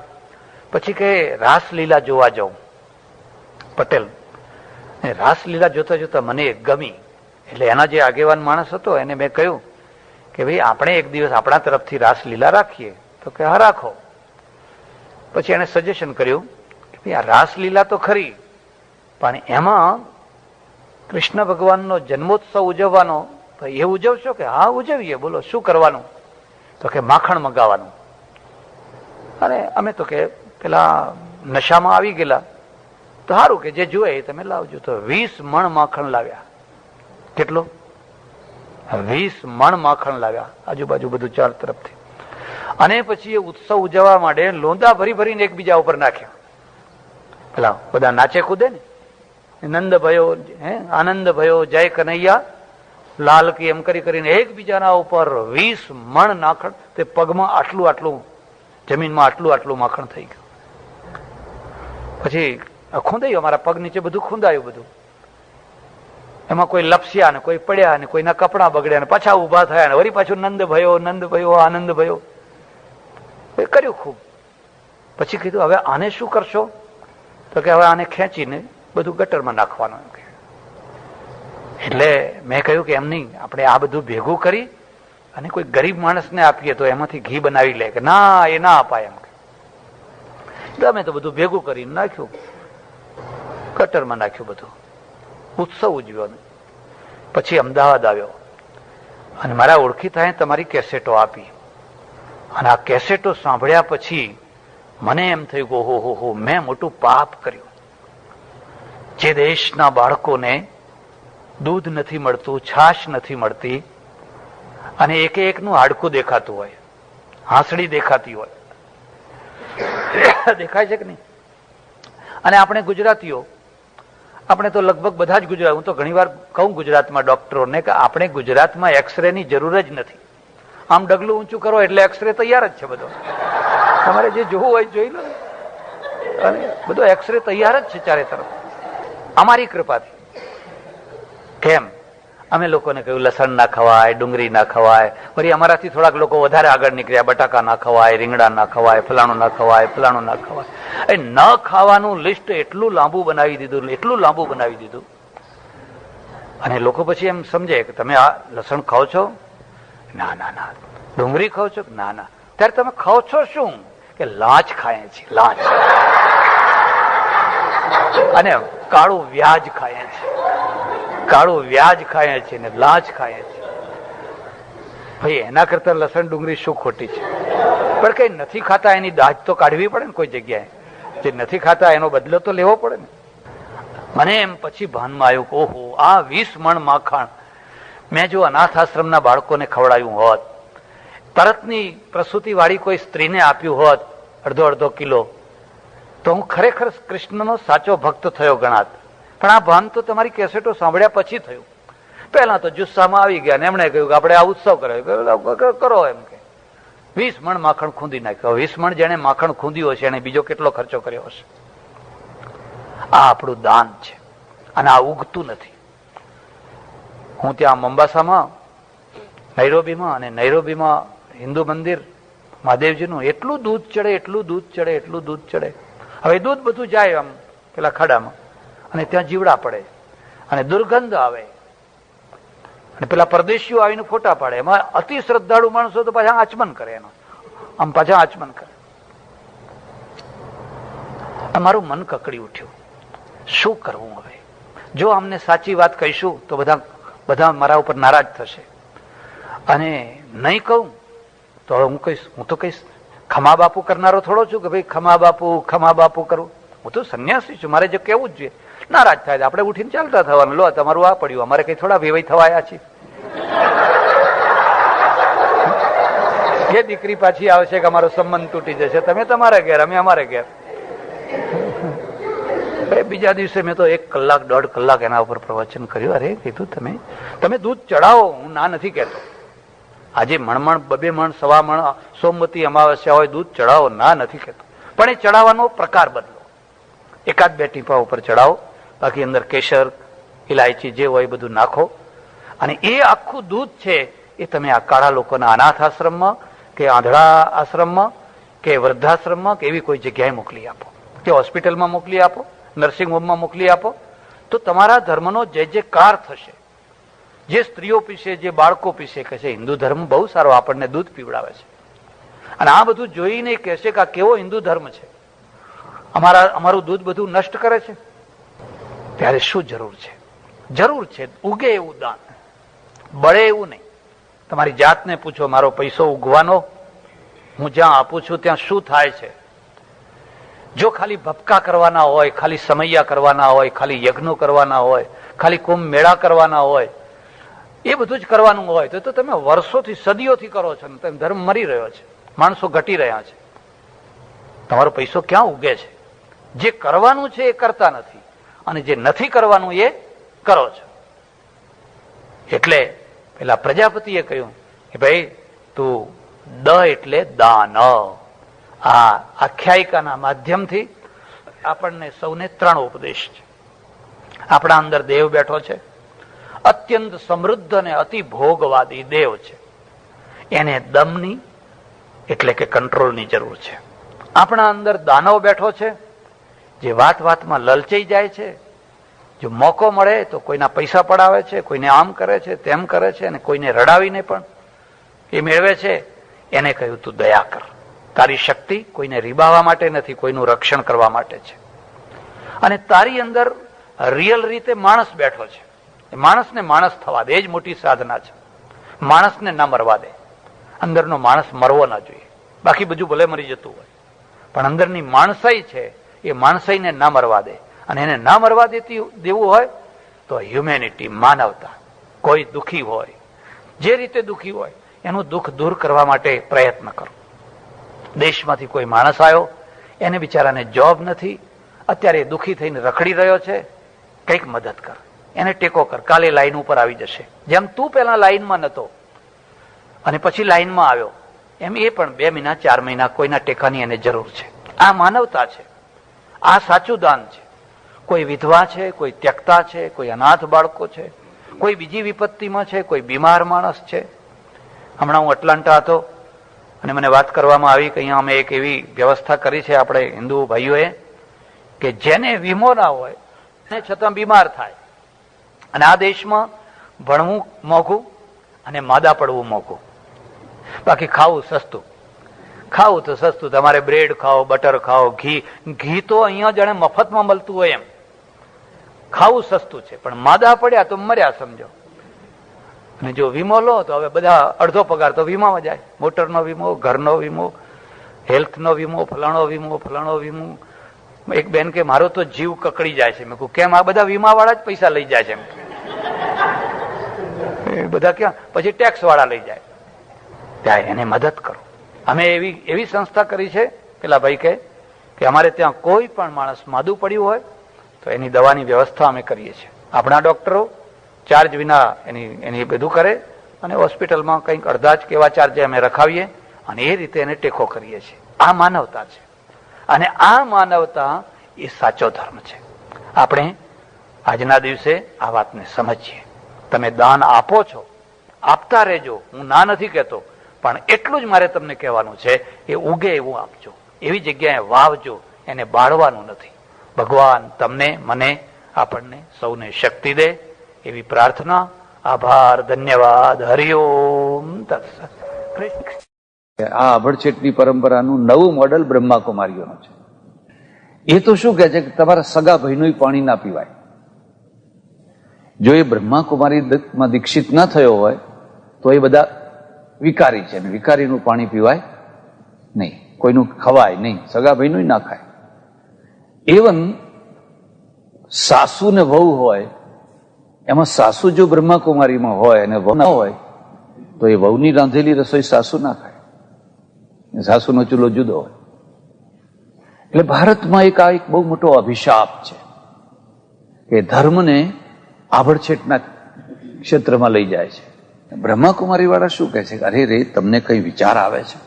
પછી કે રાસલીલા જોવા જાઉં. પટેલ રાસલીલા જોતા જોતા મને ગમી, એટલે એના જે આગેવાન માણસ હતો એને મેં કહ્યું કે ભાઈ આપણે એક દિવસ આપણા તરફથી રાસલીલા રાખીએ. તો કે હા રાખો. પછી એને સજેશન કર્યું કે ભાઈ આ રાસલીલા તો ખરી, પણ એમાં કૃષ્ણ ભગવાનનો જન્મોત્સવ ઉજવવાનો, તો એ ઉજવશો? કે હા ઉજવીએ. બોલો શું કરવાનું? તો કે માખણ મંગાવવાનું. અને અમે તો કે પેલા નશામાં આવી ગયેલા, તો સારું કે જે જોઈએ એ તમે લાવજો. તો 20 મણ માખણ લાવ્યા. કેટલો? 20 મણ માખણ લાવ્યા, આજુબાજુ બધું ચાર તરફથી. અને પછી એ ઉત્સવ ઉજવવા માટે લોંદા ભરી ભરીને એકબીજા ઉપર નાખ્યા. પેલા બધા નાચે કૂદે ને, નંદ ભયો, આનંદ ભયો, જય કનૈયા લાલ કી, એમ કરી કરીને એકબીજાના ઉપર 20 મણ નાખણ. તે પગમાં આટલું જમીનમાં આટલું માખણ થઈ ગયું. પછી ખૂંદાયું, અમારા પગ નીચે બધું ખૂંદાયું. બધું એમાં કોઈ લપસ્યા ને કોઈ પડ્યા ને કોઈના કપડા બગડ્યા ને પાછા ઉભા થયા ને વળી પાછું નંદ ભયો, આનંદ ભયો કર્યું ખૂબ. પછી કીધું હવે આને શું કરશો? તો કે હવે આને ખેંચીને બધું ગટરમાં નાખવાનું. એટલે મેં કહ્યું કે એમ નહીં, આપણે આ બધું ભેગું કરી અને કોઈ ગરીબ માણસને આપીએ તો એમાંથી ઘી બનાવી લે. કે ના, એ ના અપાય એમ. અમે તો બધું ભેગું કરીને નાખ્યું, ગટરમાં નાખ્યું બધું. ઉત્સવ ઉજવ્યો. પછી અમદાવાદ આવ્યો અને મારા ઓળખીતાએ તમારી કેસેટો આપી. અને આ કેસેટો સાંભળ્યા પછી મને એમ થયું કે ઓહો, મેં મોટું પાપ કર્યું. જે દેશના બાળકોને દૂધ નથી મળતું, છાશ નથી મળતી, અને એકનું હાડકું દેખાતું હોય, હાંસડી દેખાતી હોય, દેખાય છે કે નહીં? અને આપણે ગુજરાતીઓ, આપણે તો લગભગ બધા જ ગુજરાત, હું તો ઘણી વાર કહું ગુજરાતમાં ડોક્ટરોને કે આપણે ગુજરાતમાં એક્સરે ની જરૂર જ નથી. આમ ડગલું ઊંચું કરો એટલે એક્સરે તૈયાર જ છે બધો. તમારે જે જોવું હોય જોઈ લો, અને બધો એક્સરે તૈયાર જ છે ચારે તરફ, અમારી કૃપાથી. કેમ? અમે લોકોને કહ્યું લસણ ના ખવાય, ડુંગળી ના ખવાય. વળી અમારાથી થોડાક લોકો વધારે આગળ નીકળ્યા, બટાકા ના ખવાય, રીંગણા ના ખવાય, ફલાણું ના ખવાય, ફલાણું ના ખવાય. એ ન ખાવાનું લિસ્ટ એટલું લાંબુ બનાવી દીધું, એટલું લાંબુ બનાવી દીધું. અને લોકો પછી એમ સમજે કે તમે આ લસણ ખાઓ છો? ના ના ના. ડુંગળી ખાઓ છો? ના ના. ત્યારે તમે ખાઓ છો શું? કે લાંચ ખાય છે, લાંચ. અને કાળું વ્યાજ ખાય છે, કાળું વ્યાજ ખાય છે ને લાંચ ખાય છે. ભાઈ એના કરતા લસણ ડુંગળી શું ખોટી છે? પણ કઈ નથી ખાતા એની દાજ તો કાઢવી પડે ને કોઈ જગ્યાએ. જે નથી ખાતા એનો બદલો તો લેવો પડે ને. મને એમ પછી ભાનમાં આવ્યું કે ઓહો, આ 20 મણ માખણ મેં જો અનાથ આશ્રમના બાળકોને ખવડાવ્યું હોત, તરતની પ્રસૂતિ વાળી કોઈ સ્ત્રીને આપ્યું હોત અડધો કિલો, તો હું ખરેખર કૃષ્ણનો સાચો ભક્ત થયો ગણાત. પણ આ ભાન તો તમારી કેસેટો સાંભળ્યા પછી થયું. પહેલા તો જુસ્સામાં આવી ગયા ને એમણે કહ્યું કે આપણે આ ઉત્સવ કરો એમ કે 20 મણ માખણ ખૂંદી નાખ્યો. 20 મણ જેને માખણ ખૂંદ્યું હશે એને બીજો કેટલો ખર્ચો કર્યો હશે. આ આપણું દાન છે અને આ ઉગતું નથી. હું ત્યાં મોમ્બાસામાં, નૈરોબીમાં, અને નૈરોબીમાં હિન્દુ મંદિર મહાદેવજીનું એટલું દૂધ ચડે, એટલું દૂધ ચડે, એટલું દૂધ ચડે. હવે દૂધ બધું જાય આમ પેલા ખાડામાં અને ત્યાં જીવડા પડે અને દુર્ગંધ આવે અને પેલા પરદેશીઓ આવીને ફોટા પાડે. એમાં અતિ શ્રદ્ધાળુ માણસો તો પાછા આચમન કરે, એનો આમ પાછા આચમન કરે. મારું મન કકડી ઉઠ્યું, શું કરવું હવે? જો અમને સાચી વાત કહીશું તો બધા મારા ઉપર નારાજ થશે, અને નહીં કહું તો હવે હું તો કહીશ ખમા બાપુ કરનારો થોડો છું કે ભાઈ ખમા બાપુ કરું. હું તો સંન્યાસી છું, મારે જે કેવું જ જોઈએ. નારાજ થાય આપણે ઉઠીને ચાલતા થવાનું, લો તમારું આ પડ્યું, અમારે કઈ થોડા વેવાઈ થવાયા છે. એ દીકરી પાછી આવશે કે અમારો સંબંધ તૂટી જશે, તમે તમારા ઘેર, અમે અમારે ઘેર. બીજા દિવસે મેં તો 1 કલાક 1.5 કલાક એના ઉપર પ્રવચન કર્યું. અરે કીધું તમે દૂધ ચડાવો, હું ના નથી કહેતો. આજે મણ 2 મણ 1.25 મણ સોમવતી અમાવસ્યા હોય દૂધ ચડાવો, ના નથી કહેતો. પણ એ ચડાવવાનો પ્રકાર બદલો. 1-2 ટીપા ઉપર ચડાવો, બાકી અંદર કેસર, ઇલાયચી જે હોય બધું નાખો, અને એ આખું દૂધ છે એ તમે આ કાળા લોકોના અનાથ આશ્રમમાં કે આંધળા આશ્રમમાં કે વૃદ્ધાશ્રમમાં કે એવી કોઈ જગ્યાએ મોકલી આપો, કે હોસ્પિટલમાં મોકલી આપો, નર્સિંગ હોમમાં મોકલી આપો. તો તમારા ધર્મનો જે કાર થશે. જે સ્ત્રીઓ પીશે, જે બાળકો પીશે, કહે છે હિન્દુ ધર્મ બહુ સારો આપણને દૂધ પીવડાવે છે. અને આ બધું જોઈને કહેશે કે આ કેવો હિન્દુ ધર્મ છે, અમારું દૂધ બધું નષ્ટ કરે છે. ત્યારે શું જરૂર છે? જરૂર છે ઉગે એવું દાન, બળે એવું નહીં. તમારી જાતને પૂછો, મારો પૈસો ઉગવાનો, હું જ્યાં આપું છું ત્યાં શું થાય છે? જો ખાલી ભપકા કરવાના હોય, ખાલી સમૈયા કરવાના હોય, ખાલી યજ્ઞો કરવાના હોય, ખાલી કુંભ મેળા કરવાના હોય, એ બધું જ કરવાનું હોય તો તમે વર્ષોથી સદીઓથી કરો છો, તમે ધર્મ મરી રહ્યો છે, માણસો ઘટી રહ્યા છે. તમારો પૈસો ક્યાં ઉગે છે? જે કરવાનું છે એ કરતા નથી, અને જે નથી કરવાનું એ કરો છો. એટલે પેલા પ્રજાપતિએ કહ્યું કે ભાઈ તું દ એટલે દાન. આ આખ્યાયિકાના માધ્યમથી આપણને સૌને 3 ઉપદેશ છે. આપણા અંદર દેવ બેઠો છે, અત્યંત સમૃદ્ધ અને અતિ ભોગવાદી દેવ છે. એને દમની એટલે કે કંટ્રોલની જરૂર છે. આપણા અંદર દાનવ બેઠો છે, જે વાતમાં લલચાઈ જાય છે. જો મોકો મળે તો કોઈના પૈસા પડાવે છે, કોઈને આમ કરે છે, તેમ કરે છે, અને કોઈને રડાવીને પણ એ મેળવે છે. એને કહ્યું તું દયા કર. તારી શક્તિ કોઈને રીબાવવા માટે નથી, કોઈનું રક્ષણ કરવા માટે છે. અને તારી અંદર રિયલ રીતે માણસ બેઠો છે. માણસને માણસ થવા દે, એ જ મોટી સાધના છે. માણસને ના મરવા દે. અંદરનો માણસ મરવો ના જોઈએ. બાકી બધું ભલે મરી જતું હોય, પણ અંદરની માણસાઈ છે એ માણસાઈને ના મરવા દે. અને એને ના મરવા દેવું હોય તો હ્યુમેનિટી, માનવતા. કોઈ દુઃખી હોય, જે રીતે દુઃખી હોય એનું દુઃખ દૂર કરવા માટે પ્રયત્ન કરો. દેશમાંથી કોઈ માણસ આવ્યો, એને બિચારાને જોબ નથી, અત્યારે દુઃખી થઈને રખડી રહ્યો છે, કંઈક મદદ કર, એને ટેકો કર. કાલે લાઈન ઉપર આવી જશે. જેમ તું પહેલા લાઈનમાં નતો અને પછી લાઈનમાં આવ્યો, એમ એ પણ 2 મહિના 4 મહિના કોઈના ટેકાની એને જરૂર છે. આ માનવતા છે, આ સાચું દાન છે. કોઈ વિધવા છે, કોઈ ત્યક્તા છે, કોઈ અનાથ બાળકો છે, કોઈ બીજી વિપત્તિમાં છે, કોઈ બીમાર માણસ છે. હમણાં હું એટલાન્ટા હતો અને મને વાત કરવામાં આવી કે અહીંયા અમે એક એવી વ્યવસ્થા કરી છે આપણે હિન્દુ ભાઈઓએ કે જેને વીમો ના હોય એને છતાં બીમાર થાય, અને આ દેશમાં ભણવું મોંઘું અને માદા પડવું મોંઘું, બાકી ખાવું સસ્તું. ખાવું તો સસ્તું, તમારે બ્રેડ ખાઓ, બટર ખાઓ, ઘી તો અહીંયા જાણે મફતમાં મળતું હોય એમ. ખાવું સસ્તું છે, પણ માદા પડ્યા તો મર્યા સમજો. અને જો વીમો લો તો હવે બધા અડધો પગાર તો વીમામાં જાય. મોટરનો વીમો, ઘરનો વીમો, હેલ્થનો વીમો, ફલાણો વીમો. એક બેન કે મારો તો જીવ કકડી જાય છે. મેં કહ્યું કેમ? આ બધા વીમા વાળા જ પૈસા લઈ જાય છે એમ. બધા ક્યાં? પછી ટેક્સ વાળા લઈ જાય. ત્યાં એને મદદ કરો. અમે એવી સંસ્થા કરી છે, પેલા ભાઈ કે અમારે ત્યાં કોઈ પણ માણસ માદું પડ્યું હોય તો એની દવાની વ્યવસ્થા અમે કરીએ છીએ. આપણા ડોક્ટરો ચાર્જ વિના એની બધું કરે, અને હોસ્પિટલમાં કંઈક અડધા જ કેવા ચાર્જે અમે રખાવીએ, અને એ રીતે એને ટેકો કરીએ છીએ. આ માનવતા છે, અને આ માનવતા એ સાચો ધર્મ છે. આપણે આજના દિવસે આ વાતને સમજીએ. તમે દાન આપો છો, આપતા રહેજો, હું ના નથી કહેતો, પણ એટલું જ મારે તમને કહેવાનું છે કે ઉગે એવું આપજો, એવી જગ્યાએ વાવજો, એને બાળવાનું નથી. ભગવાન તમને, મને, આપણને સૌને શક્તિ દે એવી પ્રાર્થના. આભાર, ધન્યવાદ. હરિઓમ તત્સત. આ અભડછેટની પરંપરાનું નવું મોડલ બ્રહ્માકુમારીઓનું છે. એ તો શું કહે છે કે તમારા સગા ભાઈનું પાણી ના પીવાય. જો એ બ્રહ્માકુમારીમાં દીક્ષિત ના થયો હોય તો એ બધા વિકારી છે, ને વિકારીનું પાણી પીવાય નહીં, કોઈનું ખવાય નહીં, સગા ભાઈનું ના ખાય. એવન સાસુ ને વહુ હોય, એમાં સાસુ જો બ્રહ્માકુમારીમાં હોય અને વહુ ના હોય તો એ વહુની રાંધેલી રસોઈ સાસુ ના ખાય, સાસુનો ચૂલો જુદો હોય. એટલે ભારતમાં એક બહુ મોટો અભિશાપ છે કે ધર્મને આભડછેટના ક્ષેત્રમાં લઈ જાય છે. બ્રહ્માકુમારી વાળા શું કહે છે? અરે રે, તમને કઈ વિચાર આવે છે?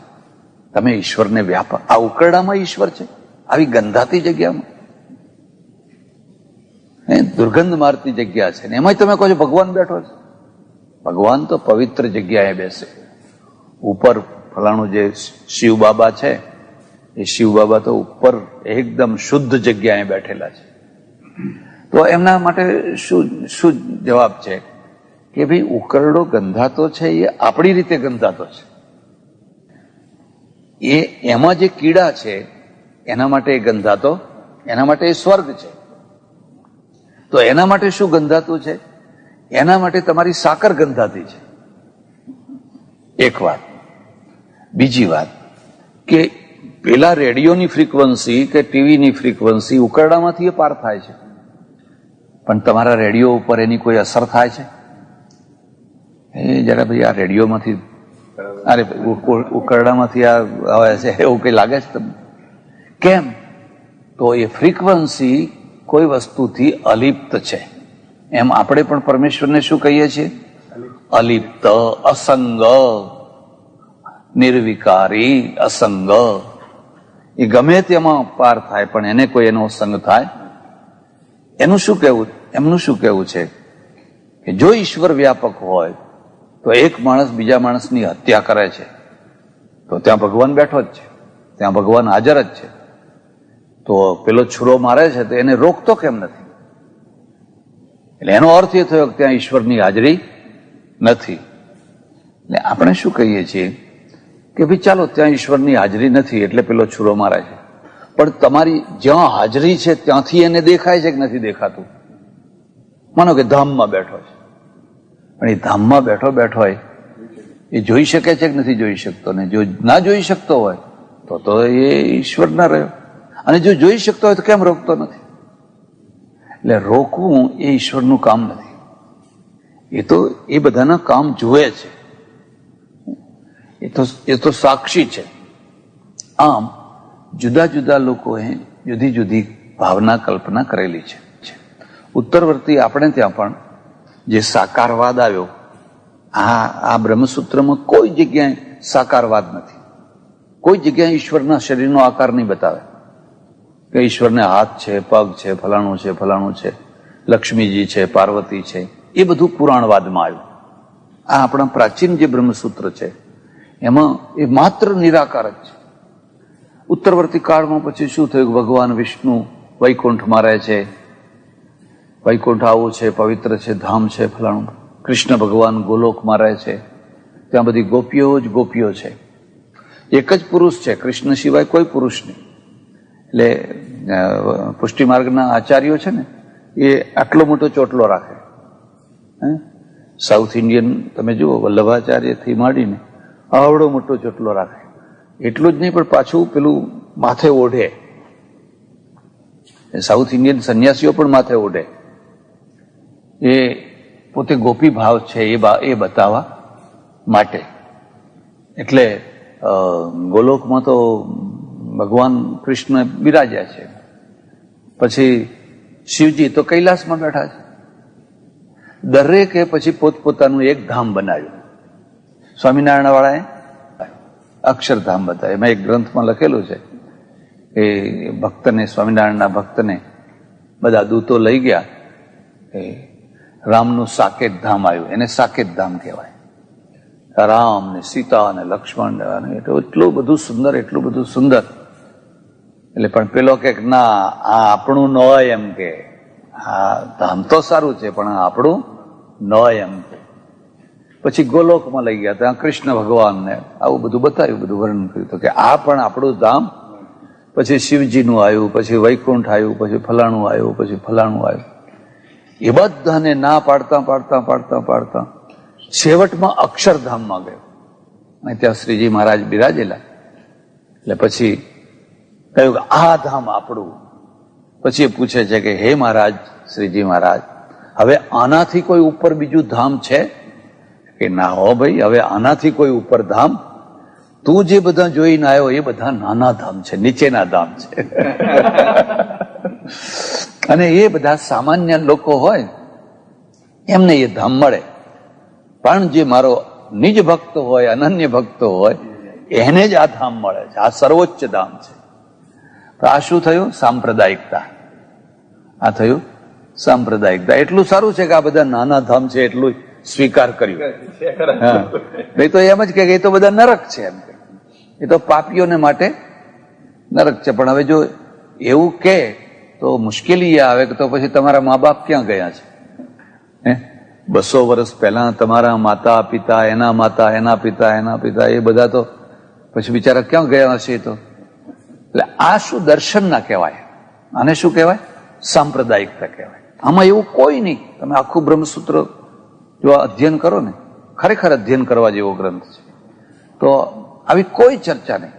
તમે ઈશ્વરને વ્યાપક, આ ઉકરડામાં ઈશ્વર છે, આવી ગંધાતી જગ્યામાં, દુર્ગંધ મારતી જગ્યા છે, ને એમાં તમે કહો છો ભગવાન બેઠો છે. ભગવાન તો પવિત્ર જગ્યાએ બેસે. ઉપર ફલાણું જે શિવ બાબા છે, એ શિવ બાબા તો ઉપર એકદમ શુદ્ધ જગ્યાએ બેઠેલા છે. તો એમના માટે શું જવાબ છે કે ભાઈ ઉકરડો ગંધાતો છે એ આપણી રીતે ગંધાતો છે. એમાં જે કીડા છે એના માટે એ ગંધાતો, એના માટે એ સ્વર્ગ છે. તો એના માટે શું ગંધાતું છે? એના માટે તમારી સાકર ગંધાતી છે. એક વાત. બીજી વાત કે પેલા રેડિયોની ફ્રીક્વન્સી કે ટીવીની ફ્રીક્વન્સી ઉકરડામાંથી એ પાર થાય છે, પણ તમારા રેડિયો ઉપર એની કોઈ અસર થાય છે? એ જરા ભાઈ આ રેડિયોમાંથી, અરે ઉકરડામાંથી આ આવે છે એવું કઈ લાગે છે તમને? કેમ? તો એ ફ્રીક્વન્સી કોઈ વસ્તુથી અલિપ્ત છે. એમ આપણે પણ પરમેશ્વરને શું કહીએ છીએ? અલિપ્ત, અસંગ, નિર્વિકારી, અસંગ. એ ગમે તેમાં પાર થાય, પણ એને કોઈ એનો સંગ થાય. એનું શું કહેવું? એમનું શું કહેવું છે કે જો ઈશ્વર વ્યાપક હોય તો એક માણસ બીજા માણસની હત્યા કરે છે તો ત્યાં ભગવાન બેઠો જ છે, ત્યાં ભગવાન હાજર જ છે. તો પેલો છુરો મારે છે તો એને રોકતો કેમ નથી? એટલે એનો અર્થ એ થયો કે ત્યાં ઈશ્વરની હાજરી નથી. એટલે આપણે શું કહીએ છીએ કે ભાઈ ચાલો ત્યાં ઈશ્વરની હાજરી નથી એટલે પેલો છુરો મારે છે, પણ તમારી જ્યાં હાજરી છે ત્યાંથી એને દેખાય છે કે નથી દેખાતું? માનો કે ધામમાં બેઠો છે, પણ એ ધામમાં બેઠો હોય એ જોઈ શકે છે કે નથી જોઈ શકતો? ને જો ના જોઈ શકતો હોય તો એ ઈશ્વર ના રહ્યો, અને જો જોઈ શકતો હોય તો કેમ રોકતો નથી? એટલે રોકવું એ ઈશ્વરનું કામ નથી, એ બધાના કામ જુએ છે, એ તો સાક્ષી છે. આમ જુદા જુદા લોકોએ જુદી જુદી ભાવના કલ્પના કરેલી છે. ઉત્તરવર્તી આપણે ત્યાં પણ જે સાકારવાદ આવ્યો, આ બ્રહ્મસૂત્રમાં કોઈ જગ્યાએ સાકારવાદ નથી. કોઈ જગ્યાએ ઈશ્વરના શરીરનો આકાર નહીં બતાવે કે ઈશ્વરને હાથ છે, પગ છે, ફલાણું છે, લક્ષ્મીજી છે, પાર્વતી છે, એ બધું પુરાણવાદમાં આવ્યું. આ આપણા પ્રાચીન જે બ્રહ્મસૂત્ર છે એમાં એ માત્ર નિરાકાર જ છે. ઉત્તરવર્તી કાળમાં પછી શું થયું? ભગવાન વિષ્ણુ વૈકુંઠમાં રહે છે. વૈકુંઠ આવું છે, પવિત્ર છે, ધામ છે, ફલાણું. કૃષ્ણ ભગવાન ગોલોકમાં રહે છે, ત્યાં બધી ગોપીઓ જ ગોપીઓ છે. એક જ પુરુષ છે, કૃષ્ણ સિવાય કોઈ પુરુષ નહીં. એટલે પુષ્ટિ માર્ગના આચાર્યો છે ને, એ આટલો મોટો ચોટલો રાખે. સાઉથ ઇન્ડિયન તમે જુઓ, વલ્લભાચાર્યથી માંડીને આવડો મોટો ચોટલો રાખે. એટલું જ નહીં, પણ પાછું પેલું માથે ઓઢે. સાઉથ ઇન્ડિયન સંન્યાસીઓ પણ માથે ઓઢે. એ પોતે ગોપી ભાવ છે એ બતાવવા માટે. એટલે ગોલોકમાં તો ભગવાન કૃષ્ણ બિરાજ્યા છે. પછી શિવજી તો કૈલાસમાં બેઠા છે. દરેકે પછી પોતપોતાનું એક ધામ બનાવ્યું. સ્વામિનારાયણ વાળાએ અક્ષરધામ બતાવ્યું. એમાં એક ગ્રંથમાં લખેલું છે એ ભક્તને, સ્વામિનારાયણના ભક્તને બધા દૂતો લઈ ગયા. એ રામનું સાકેત ધામ આવ્યું, એને સાકેત ધામ કહેવાય. રામ ને સીતા અને લક્ષ્મણ ને એટલું બધું સુંદર, એટલું બધું સુંદર. એટલે પણ પેલો કે ના, આ આપણું ન હોય એમ કે, આ ધામ તો સારું છે પણ આપણું ન હોય એમ કે. પછી ગોલોકમાં લઈ ગયા, ત્યાં કૃષ્ણ ભગવાનને આવું બધું બતાવ્યું, બધું વર્ણન કર્યું તો કે આ પણ આપણું ધામ. પછી શિવજીનું આવ્યું, પછી વૈકુંઠ આવ્યું, પછી ફલાણું આવ્યું, પછી ફલાણું આવ્યું. એ બધાને ના પાડતા પાડતા પાડતા પાડતા છેવટમાં અક્ષરધામમાં ગયો. અને ત્યાં શ્રીજી મહારાજ બિરાજેલા. એટલે પછી કહ્યું કે આ ધામ આપણું. પછી એ પૂછે છે કે હે મહારાજ, શ્રીજી મહારાજ, હવે આનાથી કોઈ ઉપર બીજું ધામ છે? કે ના હો ભાઈ, હવે આનાથી કોઈ ઉપર ધામ? તું જે બધા જોઈને આવ્યો એ બધા નાના ધામ છે, નીચેના ધામ છે. અને એ બધા સામાન્ય લોકો હોય એમને એ ધામ મળે, પણ જે મારો નિજ ભક્ત હોય, અનન્ય ભક્ત હોય, એને જ આ ધામ મળે છે. આ સર્વોચ્ચ ધામ છે. તો આ શું થયું? સાંપ્રદાયિકતા. આ થયું સાંપ્રદાયિકતા. એટલું સારું છે કે આ બધા નાના ધામ છે એટલું સ્વીકાર કર્યું. નહીં તો એમ જ કે એ તો બધા નરક છે, એમ કે એ તો પાપીઓને માટે નરક છે. પણ હવે જો એવું કે તો મુશ્કેલી આવે કે તો પછી તમારા મા બાપ ક્યાં ગયા છે? 200 વર્ષ પહેલા તમારા માતા પિતા, એના માતા, એના પિતા, એના પિતા, એ બધા તો પછી બિચારા ક્યાં ગયા હશે? તો એટલે આ શું દર્શન ના કહેવાય, આને શું કહેવાય? સાંપ્રદાયિકતા કહેવાય. આમાં એવું કોઈ નહીં. તમે આખું બ્રહ્મસૂત્ર જો અધ્યયન કરો ને, ખરેખર અધ્યયન કરવા જેવો ગ્રંથ છે. તો આવી કોઈ ચર્ચા નહીં.